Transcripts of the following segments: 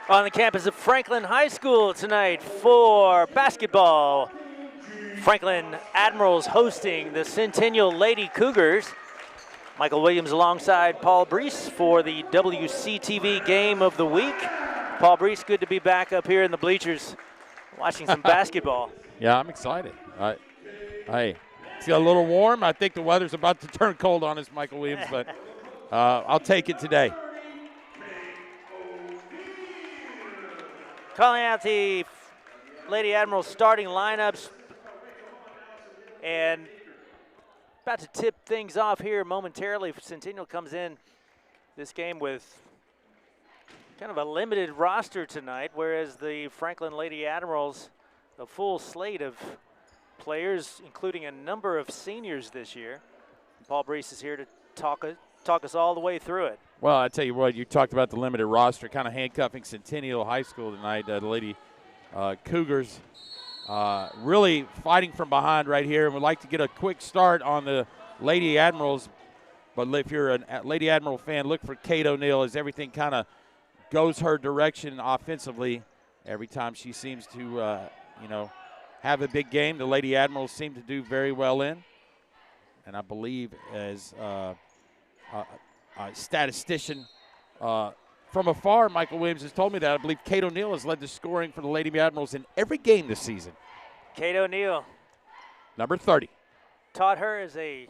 On the campus of Franklin High School tonight for basketball. Franklin Admirals hosting the Centennial Lady Cougars. Michael Williams alongside Paul Brees for the WCTV Game of the Week. Paul Brees, good to be back up here in the bleachers watching some basketball. Yeah, I'm excited. Hey, it's a little warm. I think the weather's about to turn cold on us, Michael Williams, but I'll take it today. Calling out the Lady Admirals starting lineups and about to tip things off here momentarily. Centennial comes in this game with kind of a limited roster tonight, whereas the Franklin Lady Admirals, a full slate of players, including a number of seniors this year. Paul Brees is here to talk us all the way through it. Well, I tell you what, you talked about the limited roster, kind of handcuffing Centennial High School tonight. The Lady Cougars really fighting from behind right here, and would like to get a quick start on the Lady Admirals. But if you're a Lady Admiral fan, look for Kate O'Neill as everything kind of goes her direction offensively. Every time she seems to, have a big game, the Lady Admirals seem to do very well in. And I believe as a statistician from afar, Michael Williams has told me that I believe Kate O'Neill has led the scoring for the Lady Admirals in every game this season. Kate O'Neill. Number 30. Taught her as a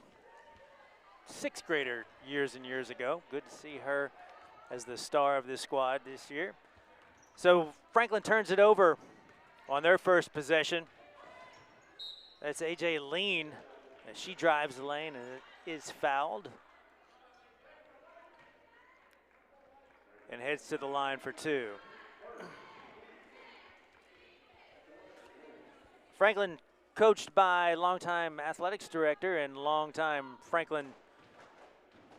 sixth grader years and years ago. Good to see her as the star of this squad this year. So Franklin turns it over on their first possession. That's A.J. Lean as she drives the lane and it is fouled. And heads to the line for two. Franklin coached by longtime athletics director and longtime Franklin,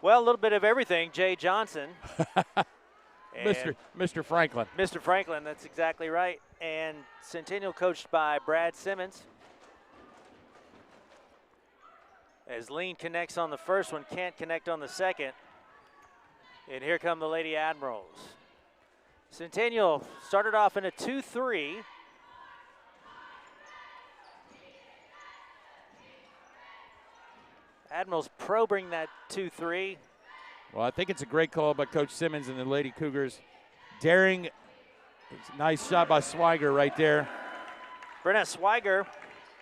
well, a little bit of everything, Jay Johnson. Mr. Franklin. Mr. Franklin, that's exactly right. And Centennial coached by Brad Simmons. As Lean connects on the first one, can't connect on the second. And here come the Lady Admirals. Centennial started off in a 2-3. Admirals probing that 2-3. Well, I think it's a great call by Coach Simmons and the Lady Cougars. Daring, nice shot by Swiger right there. Brenna Swiger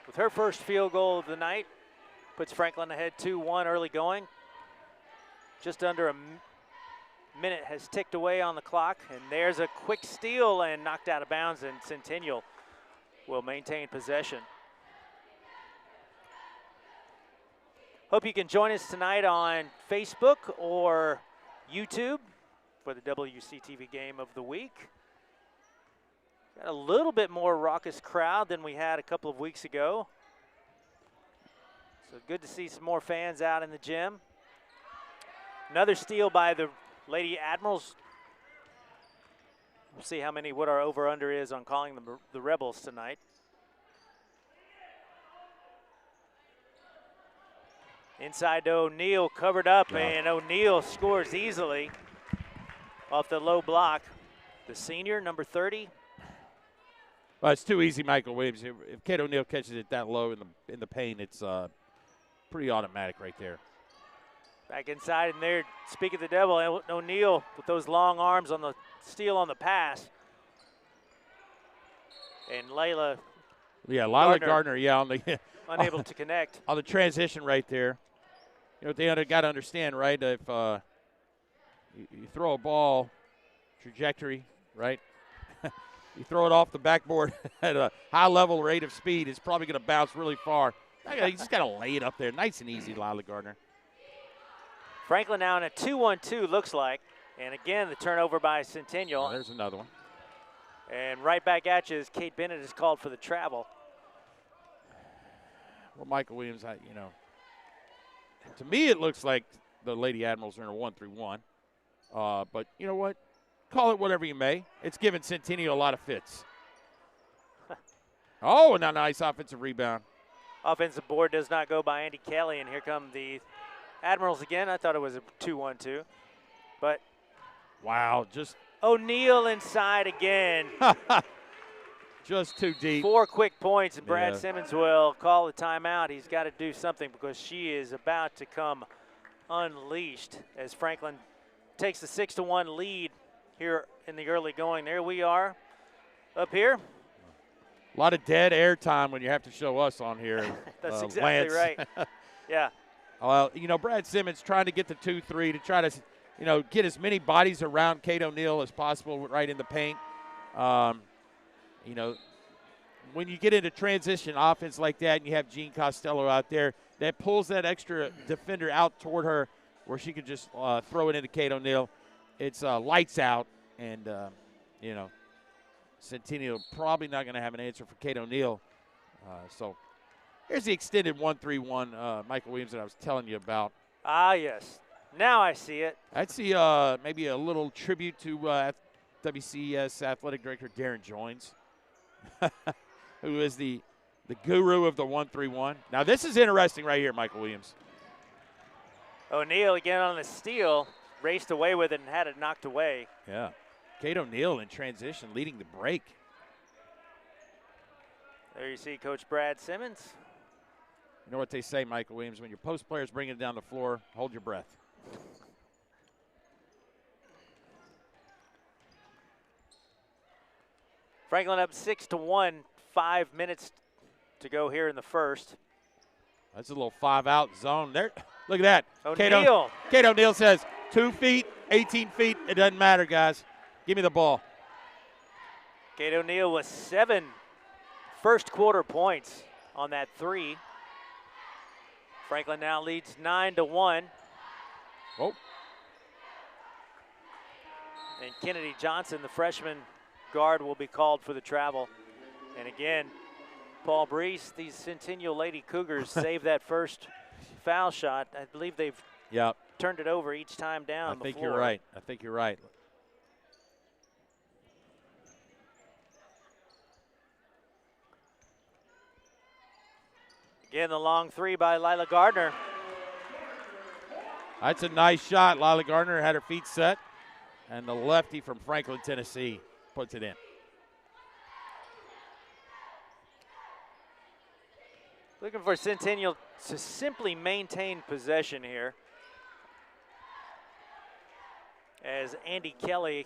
with her first field goal of the night. Puts Franklin ahead 2-1 early going. Just under a minute has ticked away on the clock, and there's a quick steal and knocked out of bounds, and Centennial will maintain possession. Hope you can join us tonight on Facebook or YouTube for the WCTV Game of the Week. Got a little bit more raucous crowd than we had a couple of weeks ago. So good to see some more fans out in the gym. Another steal by the Lady Admirals. We'll see what our over-under is on calling them the Rebels tonight. Inside to O'Neill, covered up, and O'Neill scores easily off the low block. The senior, number 30. Well, it's too easy, Michael Williams. If Kate O'Neill catches it that low in the paint, it's pretty automatic right there. Back inside, and there, speak of the devil, O'Neill with those long arms on the steal on the pass. And Lila Gardner, on the unable to connect. On the transition right there. You know, they got to understand, right, if you throw a ball, trajectory, right, you throw it off the backboard at a high-level rate of speed, it's probably going to bounce really far. You just got to lay it up there. Nice and easy, Lila Gardner. Franklin now in a 2-1-2, looks like. And again, the turnover by Centennial. Oh, there's another one. And right back at you as Kate Bennett is called for the travel. Well, Michael Williams, to me it looks like the Lady Admirals are in a 1-3-1. But you know what? Call it whatever you may. It's given Centennial a lot of fits. Oh, and a nice offensive rebound. Offensive board does not go by Andy Kelly, and here come the Admirals again. I thought it was a 2-1-2. But wow, just O'Neal inside again. Just too deep. 4 quick points, and Brad Yeah. Simmons will call the timeout. He's got to do something because she is about to come unleashed as Franklin takes the 6-1 lead here in the early going. There we are up here. A lot of dead air time when you have to show us on here. That's exactly Lance. right. Yeah. Well, you know, Brad Simmons trying to get the 2-3 to try to, you know, get as many bodies around Kate O'Neal as possible right in the paint. You know, when you get into transition offense like that and you have Jean Costello out there, that pulls that extra defender out toward her where she can just throw it into Kate O'Neal. It's lights out, and, you know, Centennial probably not going to have an answer for Kate O'Neal. So here's the extended 1-3-1 Michael Williamson I was telling you about. Ah, yes. Now I see it. I'd see maybe a little tribute to WCS Athletic Director Darren Joines, who is the guru of the 1-3-1. Now, this is interesting right here, Michael Williams. O'Neal again on the steal, raced away with it and had it knocked away. Yeah. Kate O'Neal in transition leading the break. There you see Coach Brad Simmons. You know what they say, Michael Williams, when your post players bring it down the floor, hold your breath. Franklin up 6-1, 5 minutes to go here in the first. That's a little 5-out zone there. Look at that. O'Neal. Kate O'Neal says 2 feet, 18 feet. It doesn't matter, guys. Give me the ball. Kate O'Neal with 7 first quarter points on that 3. Franklin now leads 9-1. Oh. And Kennedy Johnson, the freshman guard, will be called for the travel. And again, Paul Brees, these Centennial Lady Cougars saved that first foul shot. I believe they've turned it over each time down the floor. I think you're right. I think you're right. Again, the long 3 by Lila Gardner. That's a nice shot. Lila Gardner had her feet set. And the lefty from Franklin, Tennessee, puts it in. Looking for Centennial to simply maintain possession here. As Andy Kelly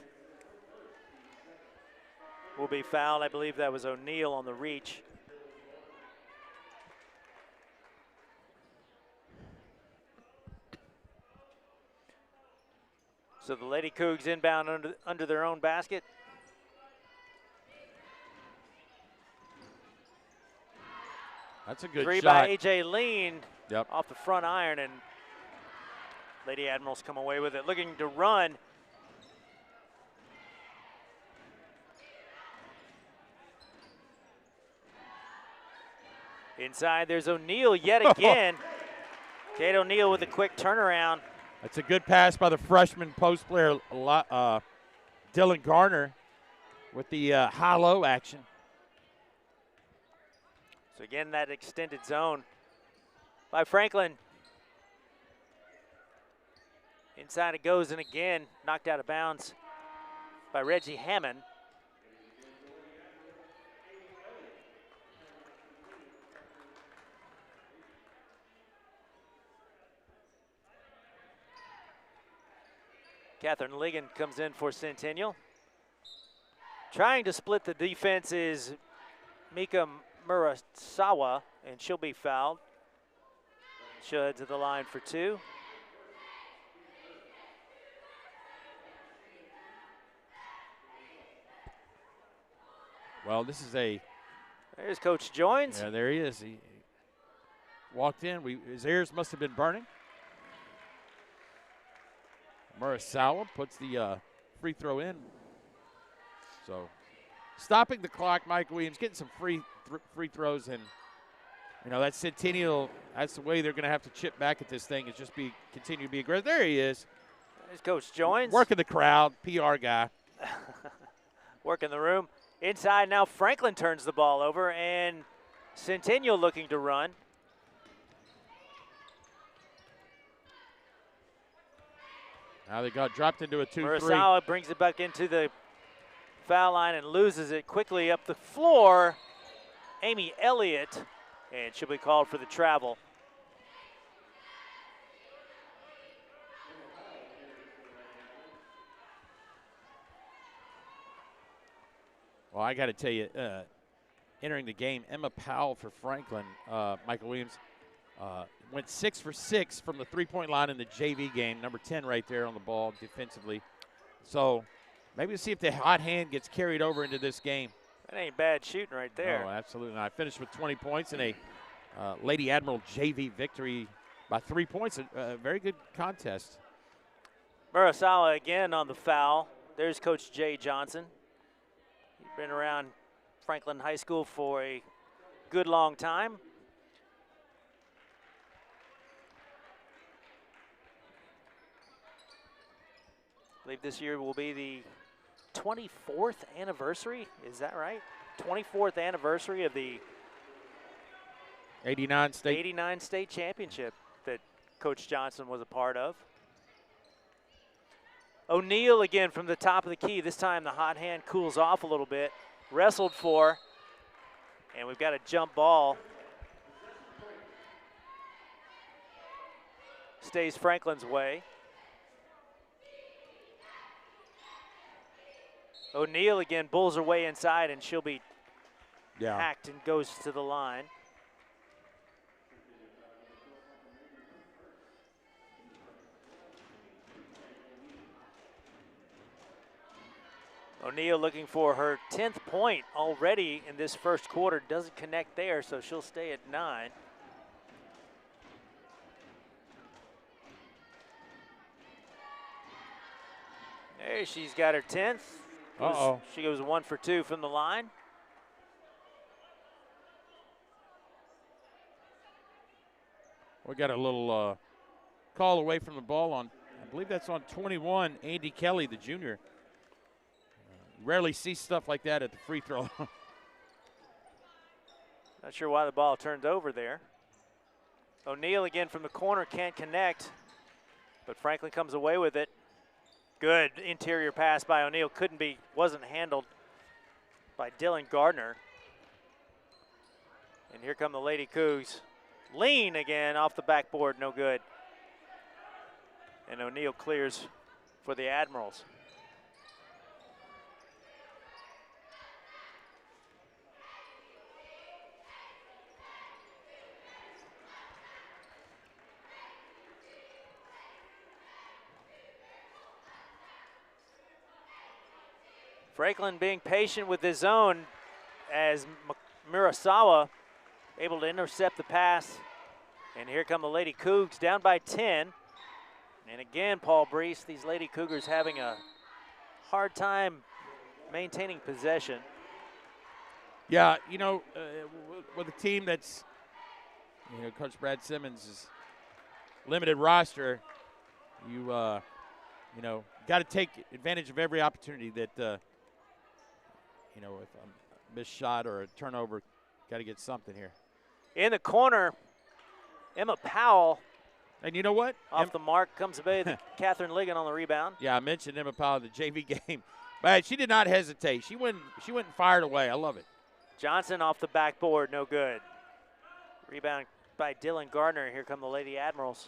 will be fouled. I believe that was O'Neal on the reach. So the Lady Cougs inbound under their own basket. That's a good 3 shot. by A.J. Lean Yep. off the front iron, and Lady Admirals come away with it. Looking to run. Inside, there's O'Neal yet again. Kate O'Neal with a quick turnaround. That's a good pass by the freshman post player, Dylan Garner, with the high-low action. So again, that extended zone by Franklin. Inside it goes, and again, knocked out of bounds by Reggie Hammond. Catherine Ligon comes in for Centennial. Trying to split the defense is Mika Murasawa, and she'll be fouled. She'll head to the line for 2. Well, this is There's Coach Joines. Yeah, there he is. He walked in. His ears must have been burning. Murasawa puts the free throw in. So stopping the clock, Mike Williams, getting some free throws. And, you know, that Centennial, that's the way they're going to have to chip back at this thing is just continue to be aggressive. There he is. There's Coach Joines. Working the crowd, PR guy. Working the room. Inside now, Franklin turns the ball over, and Centennial looking to run. Now they got dropped into a 2-3. Murasawa brings it back into the foul line and loses it quickly up the floor. Amy Elliott, and she'll be called for the travel. Well, I got to tell you, entering the game, Emma Powell for Franklin, Michael Williams, went 6 for 6 from the three-point line in the JV game, number 10 right there on the ball defensively. So maybe we'll see if the hot hand gets carried over into this game. That ain't bad shooting right there. Oh, absolutely. I finished with 20 points in a Lady Admiral JV victory by 3 points. A very good contest. Murasawa again on the foul. There's Coach Jay Johnson. He's been around Franklin High School for a good long time. I believe this year will be the 24th anniversary. Is that right? 24th anniversary of the 89 state championship that Coach Johnson was a part of. O'Neal again from the top of the key. This time the hot hand cools off a little bit. Wrestled for, and we've got a jump ball. Stays Franklin's way. O'Neal again bulls her way inside, and she'll be hacked and goes to the line. O'Neal looking for her 10th point already in this first quarter. Doesn't connect there, so she'll stay at 9. There she's got her 10th. She goes 1 for 2 from the line. We got a little call away from the ball on, I believe that's on 21, Andy Kelly, the junior. Rarely see stuff like that at the free throw. Not sure why the ball turned over there. O'Neal again from the corner, can't connect, but Franklin comes away with it. Good interior pass by O'Neal, wasn't handled by Dylan Gardner. And here come the Lady Cougs. Lean again off the backboard, no good. And O'Neal clears for the Admirals. Franklin being patient with his zone as Murasawa able to intercept the pass. And here come the Lady Cougs down by 10. And again, Paul Brees, these Lady Cougars having a hard time maintaining possession. Yeah, with a team that's, Coach Brad Simmons' limited roster, you got to take advantage of every opportunity that, if a missed shot or a turnover, got to get something here. In the corner, Emma Powell. And you know what? Off the mark comes away. Catherine Ligon on the rebound. Yeah, I mentioned Emma Powell in the JV game. But she did not hesitate. She went and fired away. I love it. Johnson off the backboard, no good. Rebound by Dylan Gardner. Here come the Lady Admirals.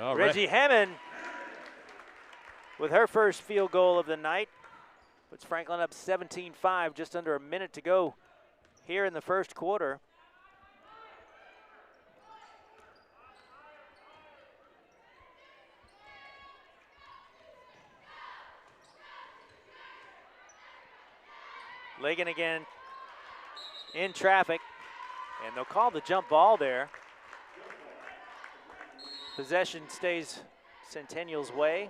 All Reggie Hammond with her first field goal of the night. Puts Franklin up 17-5, just under a minute to go here in the first quarter. Ligon again in traffic, and they'll call the jump ball there. Possession stays Centennial's way.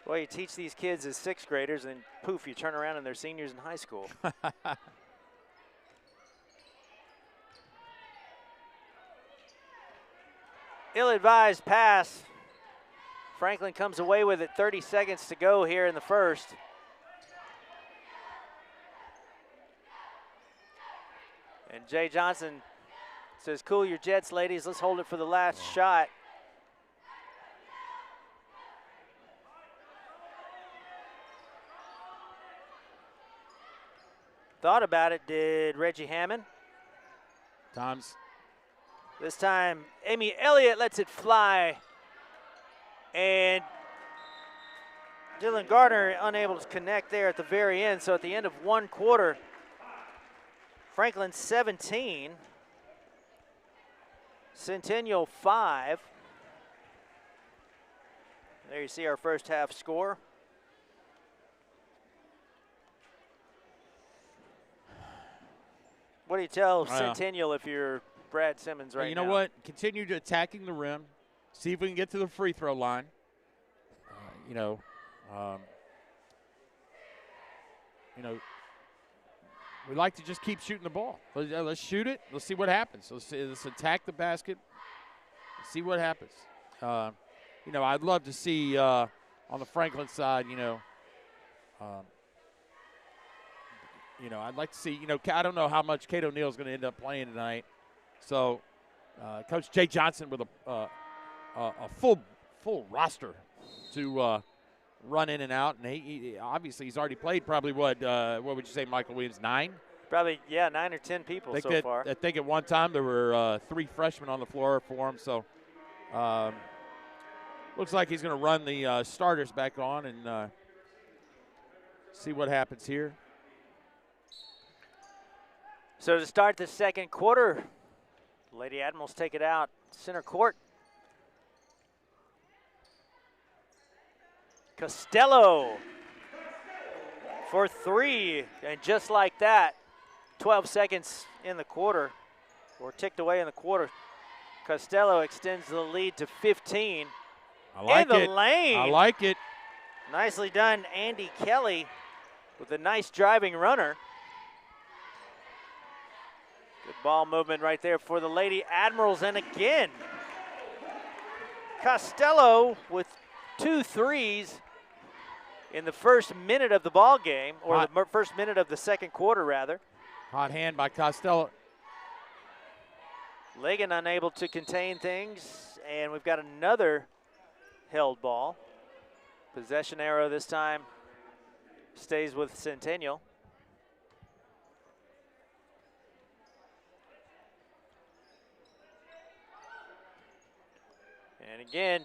Well, you teach these kids as 6th graders, and poof, you turn around and they're seniors in high school. Ill-advised pass. Franklin comes away with it, 30 seconds to go here in the first. And Jay Johnson says, cool your jets, ladies. Let's hold it for the last shot. Thought about it, did Reggie Hammond. Times. This time, Amy Elliott lets it fly. And Dylan Gardner unable to connect there at the very end. So at the end of one quarter, Franklin 17, Centennial 5. There you see our first half score. What do you tell Centennial if you're Brad Simmons right now? You know what? Continue to attacking the rim. See if we can get to the free throw line. We like to just keep shooting the ball. Let's shoot it. Let's see what happens. Let's attack the basket. See what happens. I'd love to see on the Franklin side, I'd like to see, I don't know how much Kate O'Neill is going to end up playing tonight. So Coach Jay Johnson with a full roster to run in and out. And he obviously he's already played probably what would you say, Michael Williams, 9? Probably, yeah, 9 or 10 people so far. I think at one time there were 3 freshmen on the floor for him. So looks like he's going to run the starters back on and see what happens here. So to start the second quarter, Lady Admirals take it out center court. Costello for 3, and just like that, 12 seconds in the quarter, or ticked away in the quarter, Costello extends the lead to 15. I like it. In the lane. I like it. Nicely done, Andy Kelly, with a nice driving runner. Good ball movement right there for the Lady Admirals, and again, Costello with 2 threes in the first minute of the ball game, or the first minute of the second quarter, rather. Hot hand by Costello. Ligon unable to contain things, and we've got another held ball. Possession arrow this time stays with Centennial. And again,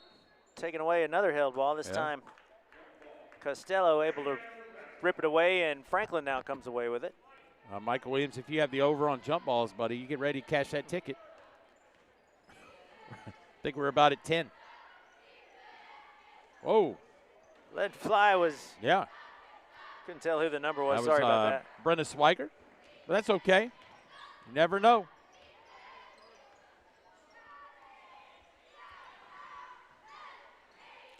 taking away another held ball. This time, Costello able to rip it away, and Franklin now comes away with it. Michael Williams, if you have the over on jump balls, buddy, you get ready to cash that ticket. I think we're about at 10. Whoa. Let fly was. Yeah. Couldn't tell who the number was. Sorry about that. Brenda Swiger. But that's okay. You never know.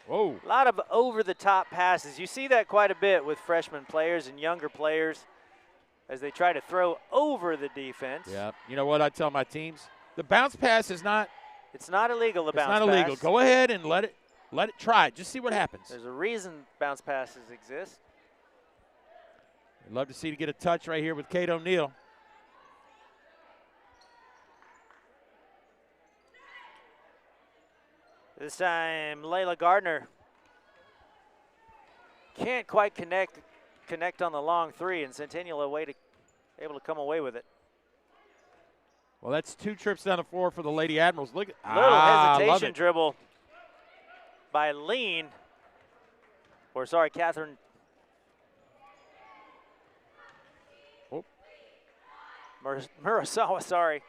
Whoa. A lot of over-the-top passes. You see that quite a bit with freshman players and younger players as they try to throw over the defense. Yeah. You know what I tell my teams? The bounce pass is not. It's not illegal, the bounce pass. It's not illegal. Go ahead and let it try it. Just see what happens. There's a reason bounce passes exist. I'd love to see to get a touch right here with Kate O'Neill. This time, Layla Gardner can't quite connect on the long 3, and Centennial able to come away with it. Well, that's 2 trips down the floor for the Lady Admirals. Look at little hesitation dribble by Catherine. Oh. Murasawa, sorry.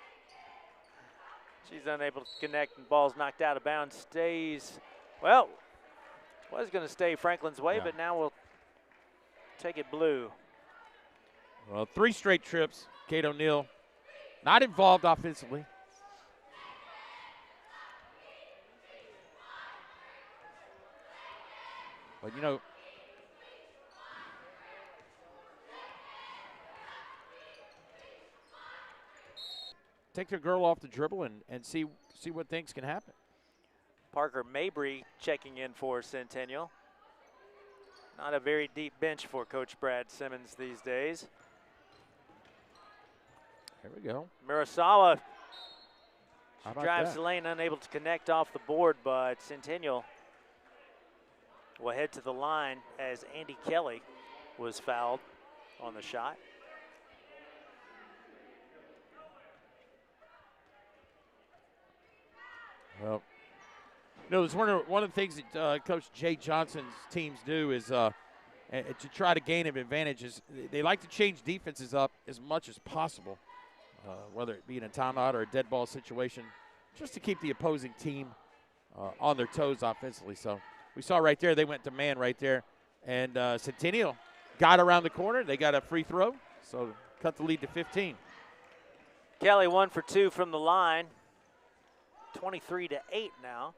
She's unable to connect, and ball's knocked out of bounds. Stays, well, was going to stay Franklin's way, but now we'll take it blue. Well, 3 straight trips. Kate O'Neill not involved offensively. But, take their girl off the dribble and see what things can happen. Parker Mabry checking in for Centennial. Not a very deep bench for Coach Brad Simmons these days. There we go. Murasawa How about drives that? the lane, unable to connect off the board, but Centennial will head to the line as Andy Kelly was fouled on the shot. Well, you know, it's one of the things that Coach Jay Johnson's teams do is to try to gain an advantage is they like to change defenses up as much as possible, whether it be in a timeout or a dead ball situation, just to keep the opposing team on their toes offensively. So we saw right there they went to man right there, and Centennial got around the corner. They got a free throw, so cut the lead to 15. Kelly 1 for 2 from the line. 23-8 now.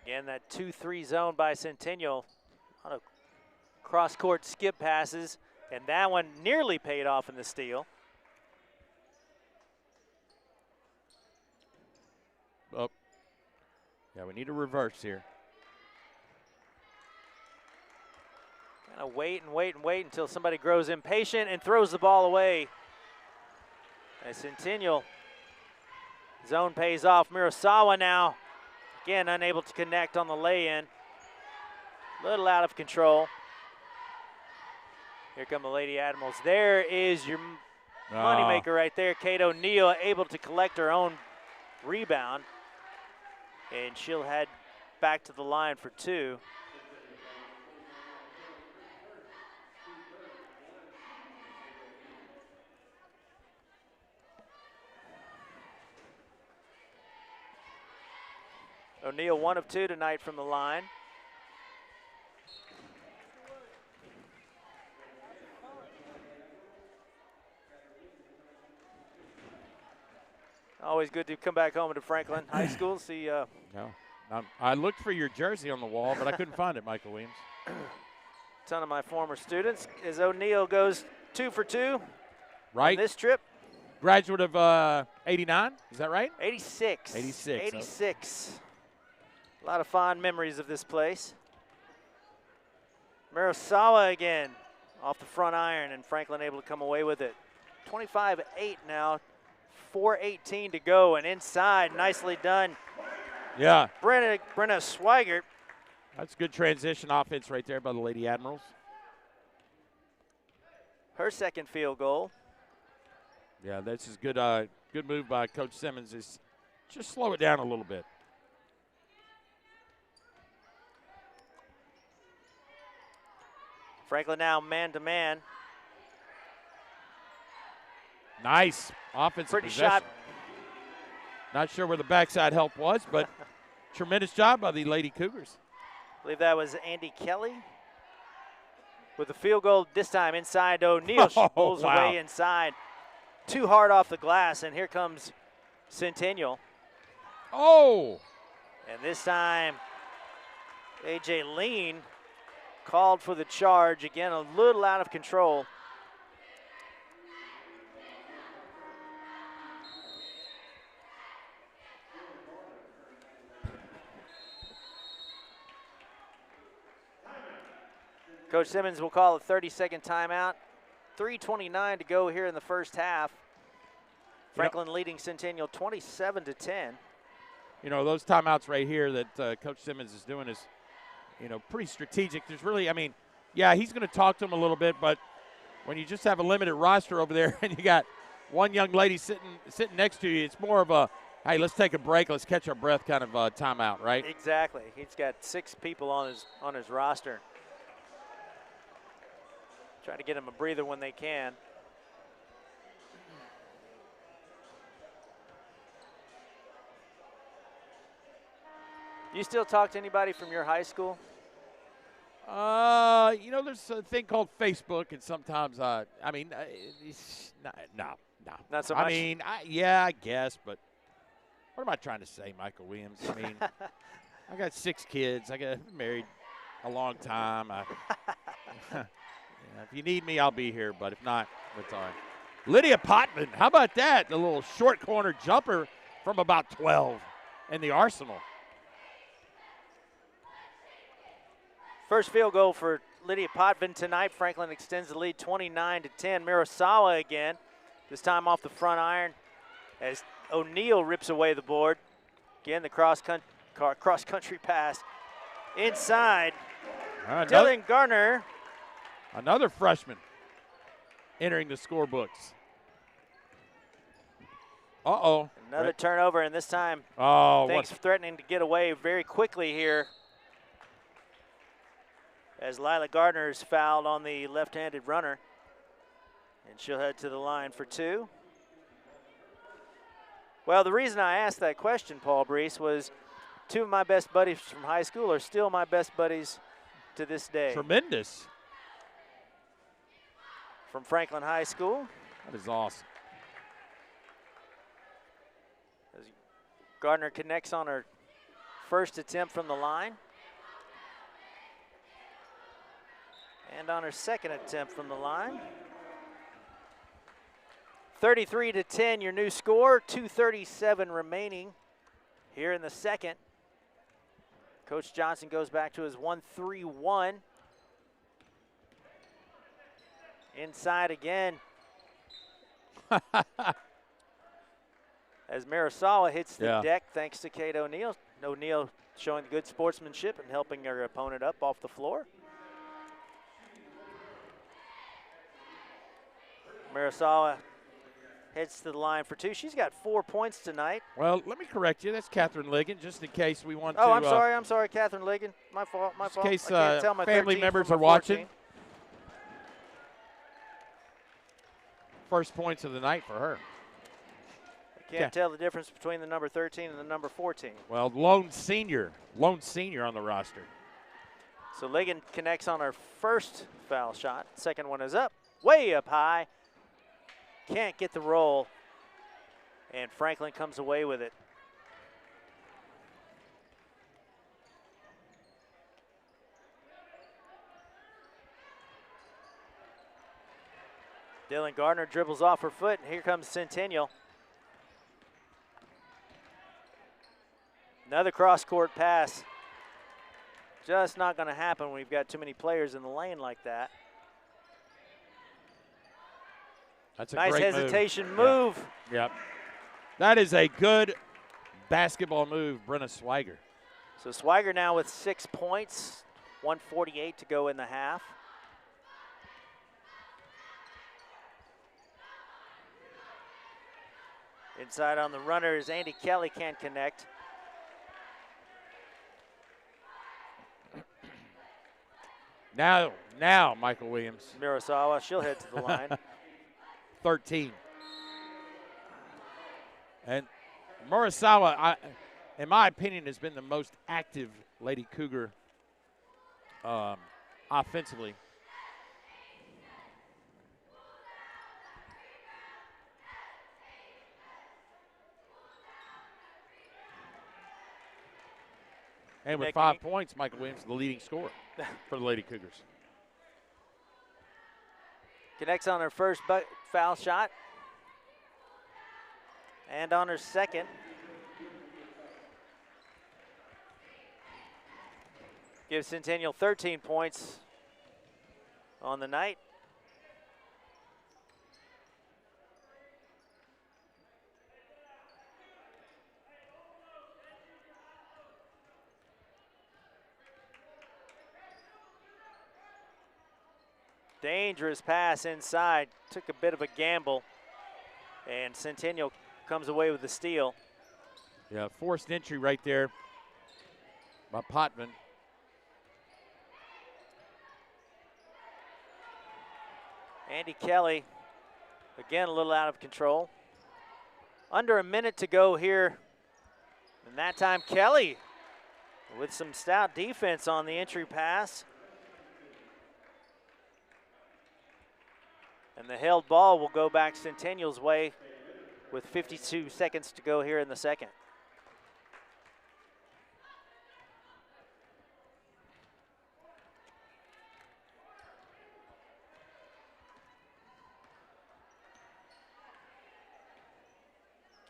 Again, that 2-3 zone by Centennial. A lot of cross-court skip passes, and that one nearly paid off in the steal. Oh, yeah, we need a reverse here. Kind of wait and wait and wait until somebody grows impatient and throws the ball away. As Centennial zone pays off. Murasawa now, again, unable to connect on the lay-in. A little out of control. Here come the Lady Admirals. There is your moneymaker right there. Kate O'Neill able to collect her own rebound. And she'll head back to the line for 2. O'Neill 1 of 2 tonight from the line. Always good to come back home to Franklin High School. See. No. I looked for your jersey on the wall, but I couldn't find it, Michael Williams. Ton of my former students. As O'Neill goes 2 for 2. Right. On this trip. Graduate of 89, is that right? 86. 86. 86. A lot of fond memories of this place. Murasawa again off the front iron, and Franklin able to come away with it. 25-8 now, 4:18 to go, and inside, nicely done. Yeah. Brenna Swigert. That's good transition offense right there by the Lady Admirals. Her second field goal. Yeah, this is good. Good move by Coach Simmons. Is just slow it down a little bit. Franklin now man-to-man. Nice offensive Pretty possession. shot. Not sure where the backside help was, but tremendous job by the Lady Cougars. I believe that was Andy Kelly with the field goal this time inside. O'Neill pulls away inside. Too hard off the glass, and here comes Centennial. Oh! And this time, A.J. Lean called for the charge. Again, a little out of control. Coach Simmons will call a 30-second timeout. 3:29 to go here in the first half. Franklin leading Centennial 27-10. You know, those timeouts right here that Coach Simmons is doing is, you know, pretty strategic. There's really, I mean, yeah, he's going to talk to him a little bit, but when you just have a limited roster over there and you got one young lady sitting next to you, it's more of a, hey, let's take a break, let's catch our breath kind of timeout, right? Exactly. He's got 6 people on his roster. Try to get him a breather when they can. Do you still talk to anybody from your high school? You know, there's a thing called Facebook, and sometimes, I mean, no. Not so much? I mean, yeah, I guess, but what am I trying to say, Michael Williams? I mean, I got 6 kids. I got married a long time. If you need me, I'll be here, but if not, that's all right. Lydia Potman, how about that? The little short corner jumper from about 12 in the Arsenal. First field goal for Lydia Potvin tonight. Franklin extends the lead 29-10. Mirasawa again, this time off the front iron as O'Neal rips away the board. Again, the cross-country pass inside. Dylan Garner. Another freshman entering the scorebooks. Uh-oh. Another turnover, and this time things threatening to get away very quickly here as Lila Gardner is fouled on the left-handed runner, and she'll head to the line for 2. Well, the reason I asked that question, Paul Brees, was 2 of my best buddies from high school are still my best buddies to this day. Tremendous. From Franklin High School. That is awesome. As Gardner connects on her first attempt from the line. And on her second attempt from the line. 33-10, your new score. 2:37 remaining here in the second. Coach Johnson goes back to his 1-3-1. Inside again. As Mirasawa hits the deck thanks to Kate O'Neal. O'Neal showing good sportsmanship and helping her opponent up off the floor. Mirasawa heads to the line for 2. She's got 4 points tonight. Well, let me correct you. That's Catherine Ligon, just in case we want to. Oh, I'm sorry, Catherine Ligon. My fault. In case I can't tell my family 13 members from are my watching. 14. First points of the night for her. I can't tell the difference between the number 13 and the number 14. Well, lone senior on the roster. So Ligon connects on her first foul shot. Second one is up, way up high. Can't get the roll, and Franklin comes away with it. Dylan Gardner dribbles off her foot, and here comes Centennial. Another cross-court pass. Just not going to happen when we've got too many players in the lane like that. That's a nice great hesitation move. Yep. That is a good basketball move, Brenna Swiger. So Swiger now with 6 points, 1:48 to go in the half. Inside on the runner is Andy Kelly, can't connect. Now, Michael Williams. Mirasawa, she'll head to the line. 13. And Murasawa, in my opinion, has been the most active Lady Cougar offensively. And with 5 points, Michael Williams, the leading scorer for the Lady Cougars. Connects on her first foul shot. And on her second. Gives Centennial 13 points on the night. Dangerous pass inside. Took a bit of a gamble. And Centennial comes away with the steal. Yeah, forced entry right there by Potvin. Andy Kelly, again, a little out of control. Under a minute to go here. And that time Kelly with some stout defense on the entry pass. And the held ball will go back Centennial's way with 52 seconds to go here in the second.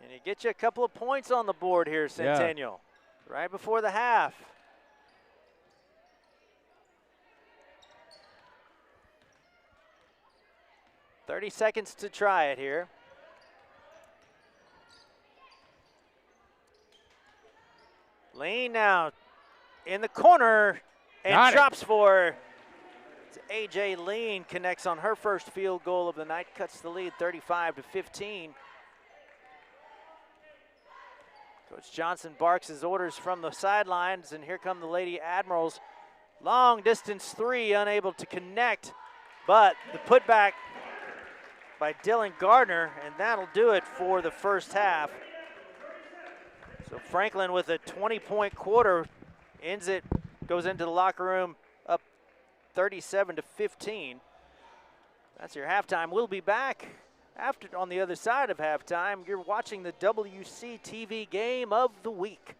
Can you get you a couple of points on the board here, Centennial? Right before the half. 30 seconds to try it here. Lean now in the corner and drops for A.J. Lean. Connects on her first field goal of the night, cuts the lead 35-15. Coach Johnson barks his orders from the sidelines, and here come the Lady Admirals. Long distance three, unable to connect, but the putback by Dylan Gardner, and that'll do it for the first half. So Franklin with a 20-point quarter ends it, goes into the locker room up 37-15. That's your halftime. We'll be back after on the other side of halftime. You're watching the WC TV game of the week.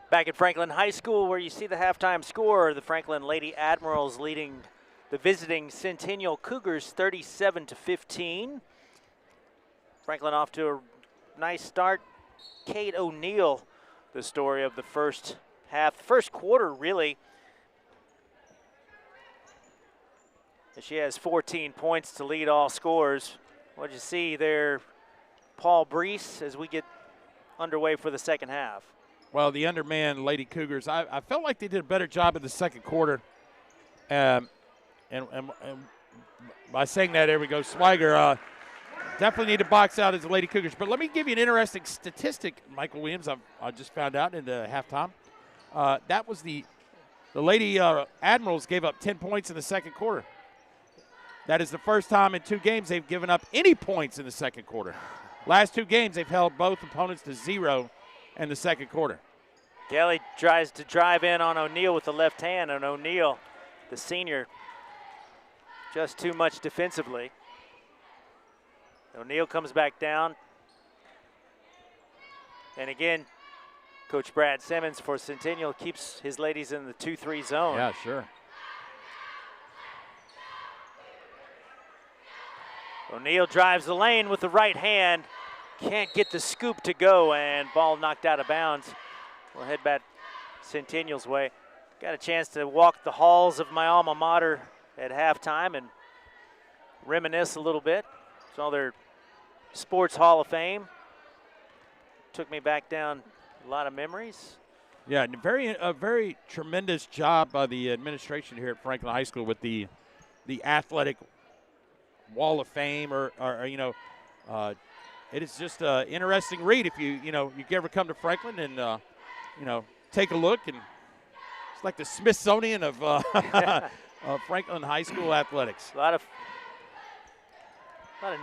Back at Franklin High School, where you see the halftime score, the Franklin Lady Admirals leading the visiting Centennial Cougars 37-15. Franklin off to a nice start. Kate O'Neill, the story of the first half, first quarter really. She has 14 points to lead all scores. What'd you see there, Paul Brees, as we get underway for the second half? Well, the undermanned Lady Cougars, I felt like they did a better job in the second quarter. And by saying that, there we go. Swiger definitely need to box out as the Lady Cougars. But let me give you an interesting statistic, Michael Williams, I just found out in the halftime. That was the Lady Admirals gave up 10 points in the second quarter. That is the first time in 2 games they've given up any points in the second quarter. Last 2 games, they've held both opponents to 0 in the second quarter. Kelly tries to drive in on O'Neill with the left hand, and O'Neill, the senior, just too much defensively. O'Neill comes back down. And again, Coach Brad Simmons for Centennial keeps his ladies in the 2-3 zone. Yeah, sure. O'Neill drives the lane with the right hand. Can't get the scoop to go, and ball knocked out of bounds. We'll head back Centennial's way. Got a chance to walk the halls of my alma mater at halftime and reminisce a little bit. Saw their Sports Hall of Fame. Took me back down a lot of memories. Yeah, a very tremendous job by the administration here at Franklin High School with the athletic Wall of Fame, or it is just an interesting read if you ever come to Franklin and take a look, and it's like the Smithsonian of Franklin High School athletics. A lot of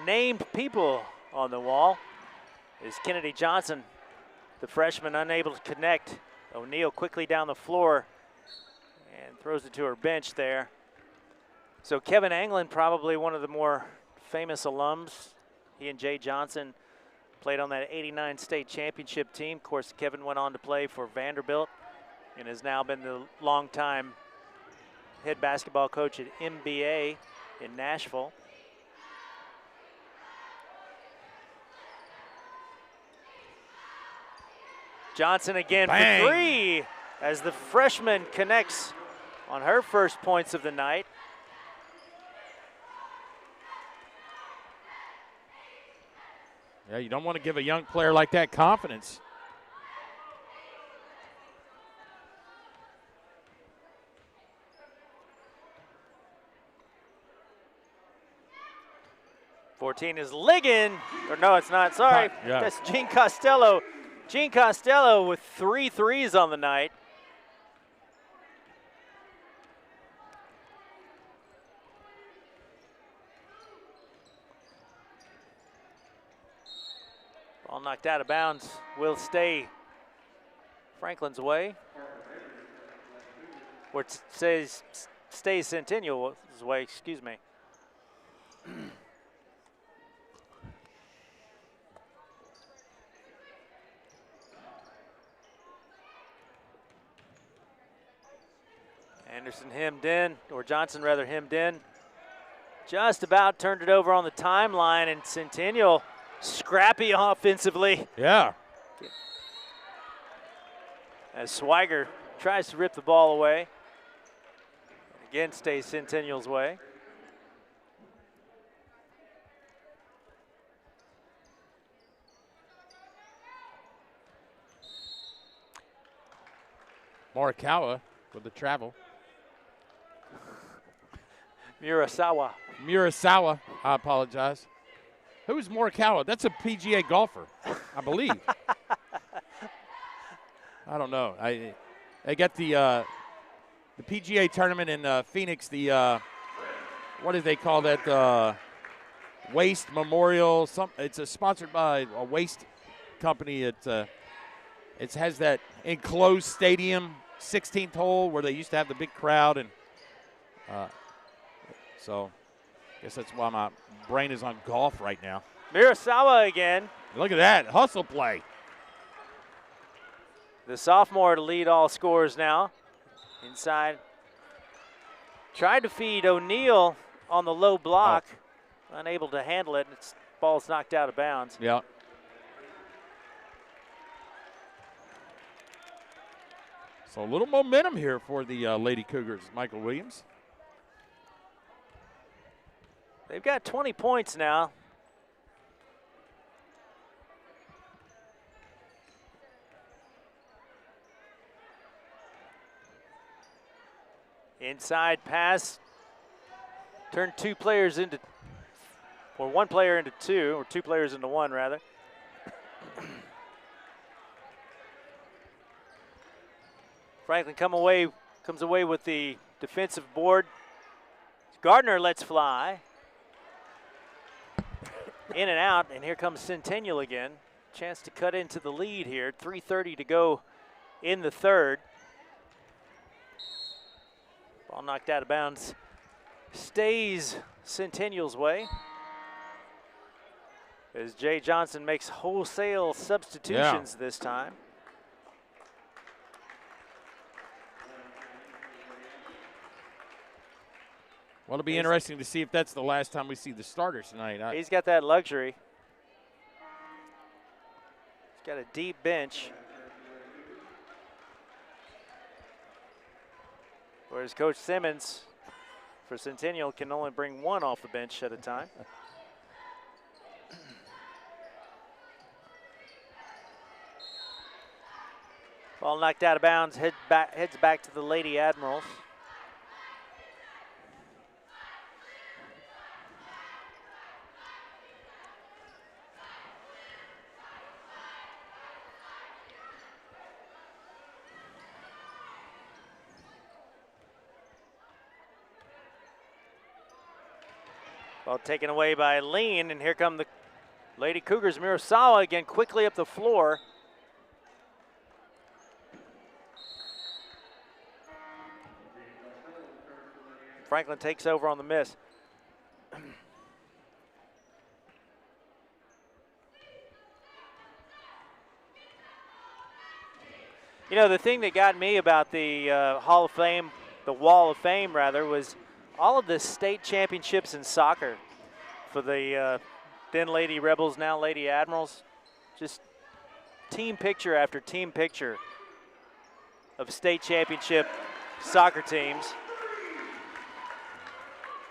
named people on the wall. Is Kennedy Johnson, the freshman, unable to connect. O'Neill quickly down the floor and throws it to her bench there. So Kevin Anglin, probably one of the more famous alums. He and Jay Johnson played on that '89 state championship team. Of course, Kevin went on to play for Vanderbilt and has now been the longtime head basketball coach at MBA in Nashville. Johnson again Bang. for 3 as the freshman connects on her first points of the night. Yeah, you don't want to give a young player like that confidence. '14 is Ligon, or no, it's not, sorry. Yeah. That's Jean Costello. Jean Costello with 3 threes on the night. Ball knocked out of bounds, will stay Franklin's way. Or it says stays Centennial's way, excuse me. Anderson hemmed in, or Johnson rather hemmed in. Just about turned it over on the timeline, and Centennial scrappy offensively. Yeah. As Swiger tries to rip the ball away. Again, stays Centennial's way. Morikawa with the travel. Murasawa. I apologize. Who's Morikawa? That's a PGA golfer, I believe. I don't know. They got the PGA tournament in Phoenix. The what do they call that? Waste Memorial. It's sponsored by a waste company. It has that enclosed stadium, 16th hole, where they used to have the big crowd, and so I guess that's why my brain is on golf right now. Murasawa again. Look at that hustle play. The sophomore to lead all scorers now. Inside. Tried to feed O'Neal on the low block. Unable to handle it. Its ball's knocked out of bounds. Yeah. So a little momentum here for the Lady Cougars. Michael Williams. They've got 20 points now. Inside pass. Turned two players into, or one player into two, or two players into one, rather. Franklin comes away with the defensive board. Gardner lets fly. In and out, and here comes Centennial again. Chance to cut into the lead here. 3:30 to go in the third. Ball knocked out of bounds. Stays Centennial's way. As Jay Johnson makes wholesale substitutions this time. Well, it'll be interesting to see if that's the last time we see the starters tonight. He's got that luxury. He's got a deep bench. Whereas Coach Simmons for Centennial can only bring one off the bench at a time. Ball knocked out of bounds, heads back to the Lady Admirals. Ball taken away by Lean, and here come the Lady Cougars. Mirosawa again quickly up the floor. Franklin takes over on the miss. You know, the thing that got me about the Hall of Fame, the Wall of Fame rather, was all of the state championships in soccer for the then Lady Rebels, now Lady Admirals. Just team picture after team picture of state championship soccer teams.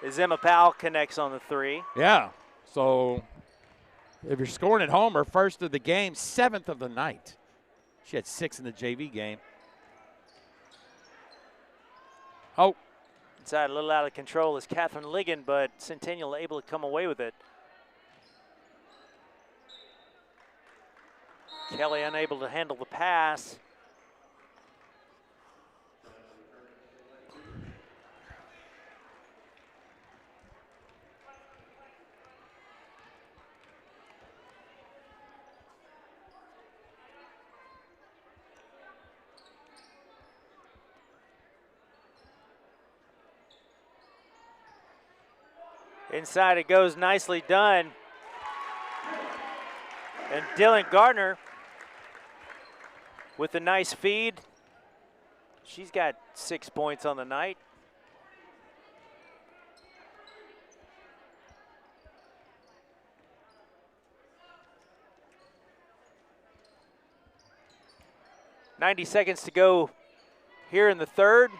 As Emma Powell connects on the three. Yeah, so if you're scoring at home, her first of the game, 7th of the night. She had 6 in the JV game. Oh. Inside, a little out of control is Catherine Ligon, but Centennial able to come away with it. Kelly unable to handle the pass. Inside it goes, nicely done. And Dylan Gardner with a nice feed. She's got 6 points on the night. .90 seconds to go here in the third.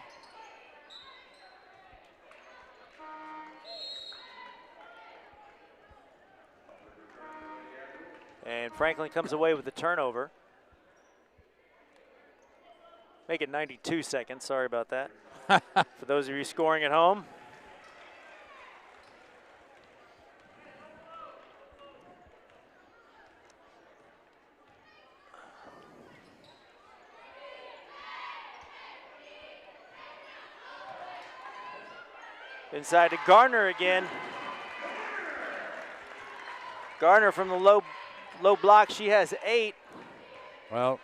And Franklin comes away with the turnover. Make it 92 seconds, sorry about that. For those of you scoring at home. Inside to Gardner again. Gardner from the low block, she has 8. Well,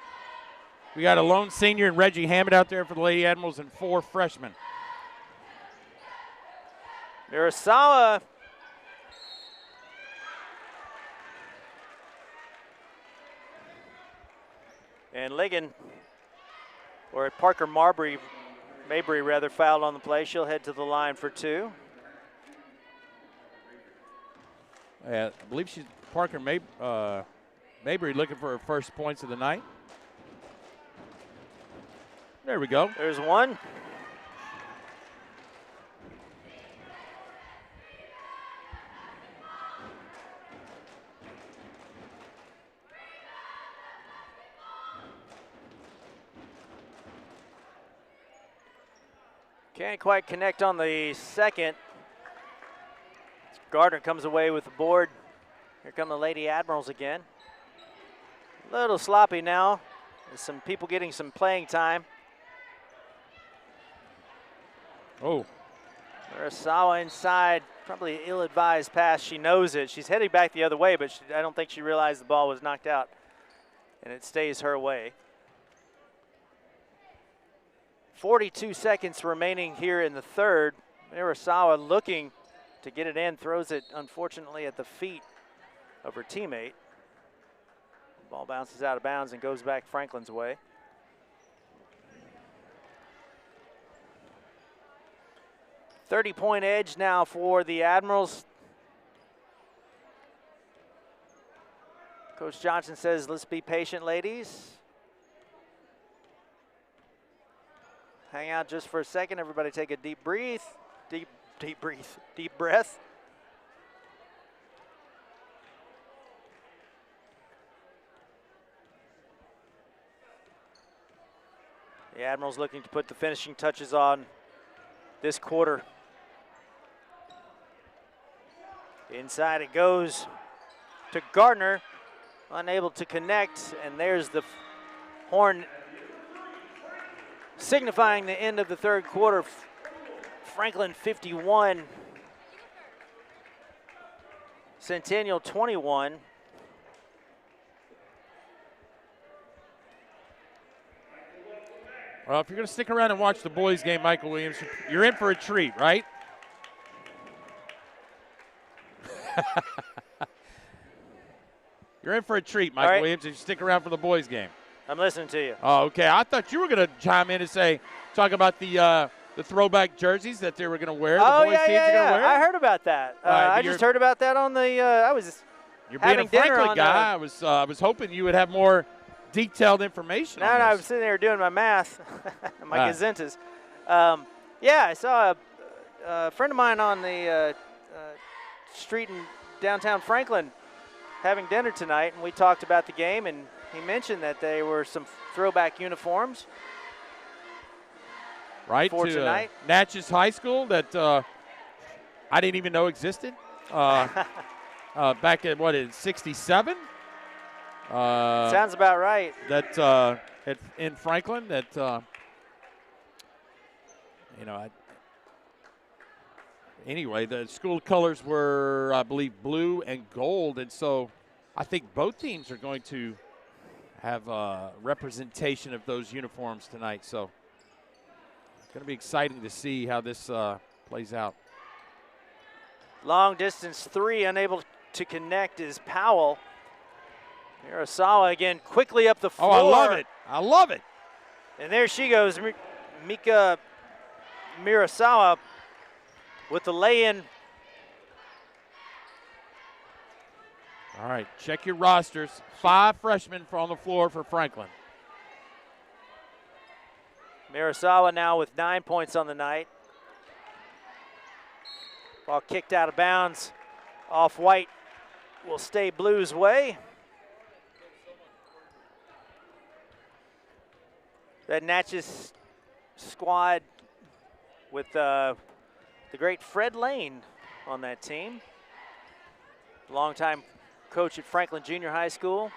we got a lone senior and Reggie Hammond out there for the Lady Admirals and 4 freshmen. Mirosawa and Ligon or Parker Mabry rather, fouled on the play. She'll head to the line for 2. I believe she's Parker Mabry looking for her first points of the night. There we go. There's 1. Can't quite connect on the second. Gardner comes away with the board. Here come the Lady Admirals again. A little sloppy now. There's some people getting some playing time. Oh. Urasawa inside, probably ill-advised pass. She knows it. She's heading back the other way, but I don't think she realized the ball was knocked out, and it stays her way. 42 seconds remaining here in the third. Urasawa looking to get it in, throws it unfortunately at the feet of her teammate. Ball bounces out of bounds and goes back Franklin's way. .30-point edge now for the Admirals. Coach Johnson says, let's be patient, ladies. Hang out just for a second. Everybody take a deep breath. Deep breath. The Admirals looking to put the finishing touches on this quarter. Inside it goes to Gardner, unable to connect, and there's the horn signifying the end of the third quarter. Franklin 51, Centennial 21. Well, if you're going to stick around and watch the boys game, Michael Williams, you're in for a treat, right? You're in for a treat, Michael Williams, if you stick around for the boys game. I'm listening to you. Oh, okay. I thought you were going to chime in and talk about the throwback jerseys that they were going to wear. Oh, the boys teams are going to wear. I heard about that. I just heard about that on the. I was. You're being a Franklin guy. I was hoping you would have more detailed information. No, I was sitting there doing my math, my gazentas. Yeah, I saw a friend of mine on the street in downtown Franklin having dinner tonight, and we talked about the game, and he mentioned that there were some throwback uniforms. Right, for to tonight. Natchez High School that I didn't even know existed back in '67. Sounds about right. That in Franklin, that anyway, the school colors were, I believe, blue and gold, and so I think both teams are going to have representation of those uniforms tonight. So it's going to be exciting to see how this plays out. Long distance three, unable to connect is Powell. Urasawa again quickly up the floor. Oh, I love it. I love it. And there she goes, Mika Mirasawa with the lay-in. All right, check your rosters. 5 freshmen on the floor for Franklin. Mirasawa now with 9 points on the night. Ball kicked out of bounds. Off-white will stay Blues' way. That Natchez squad with the great Fred Lane on that team. Longtime coach at Franklin Junior High School.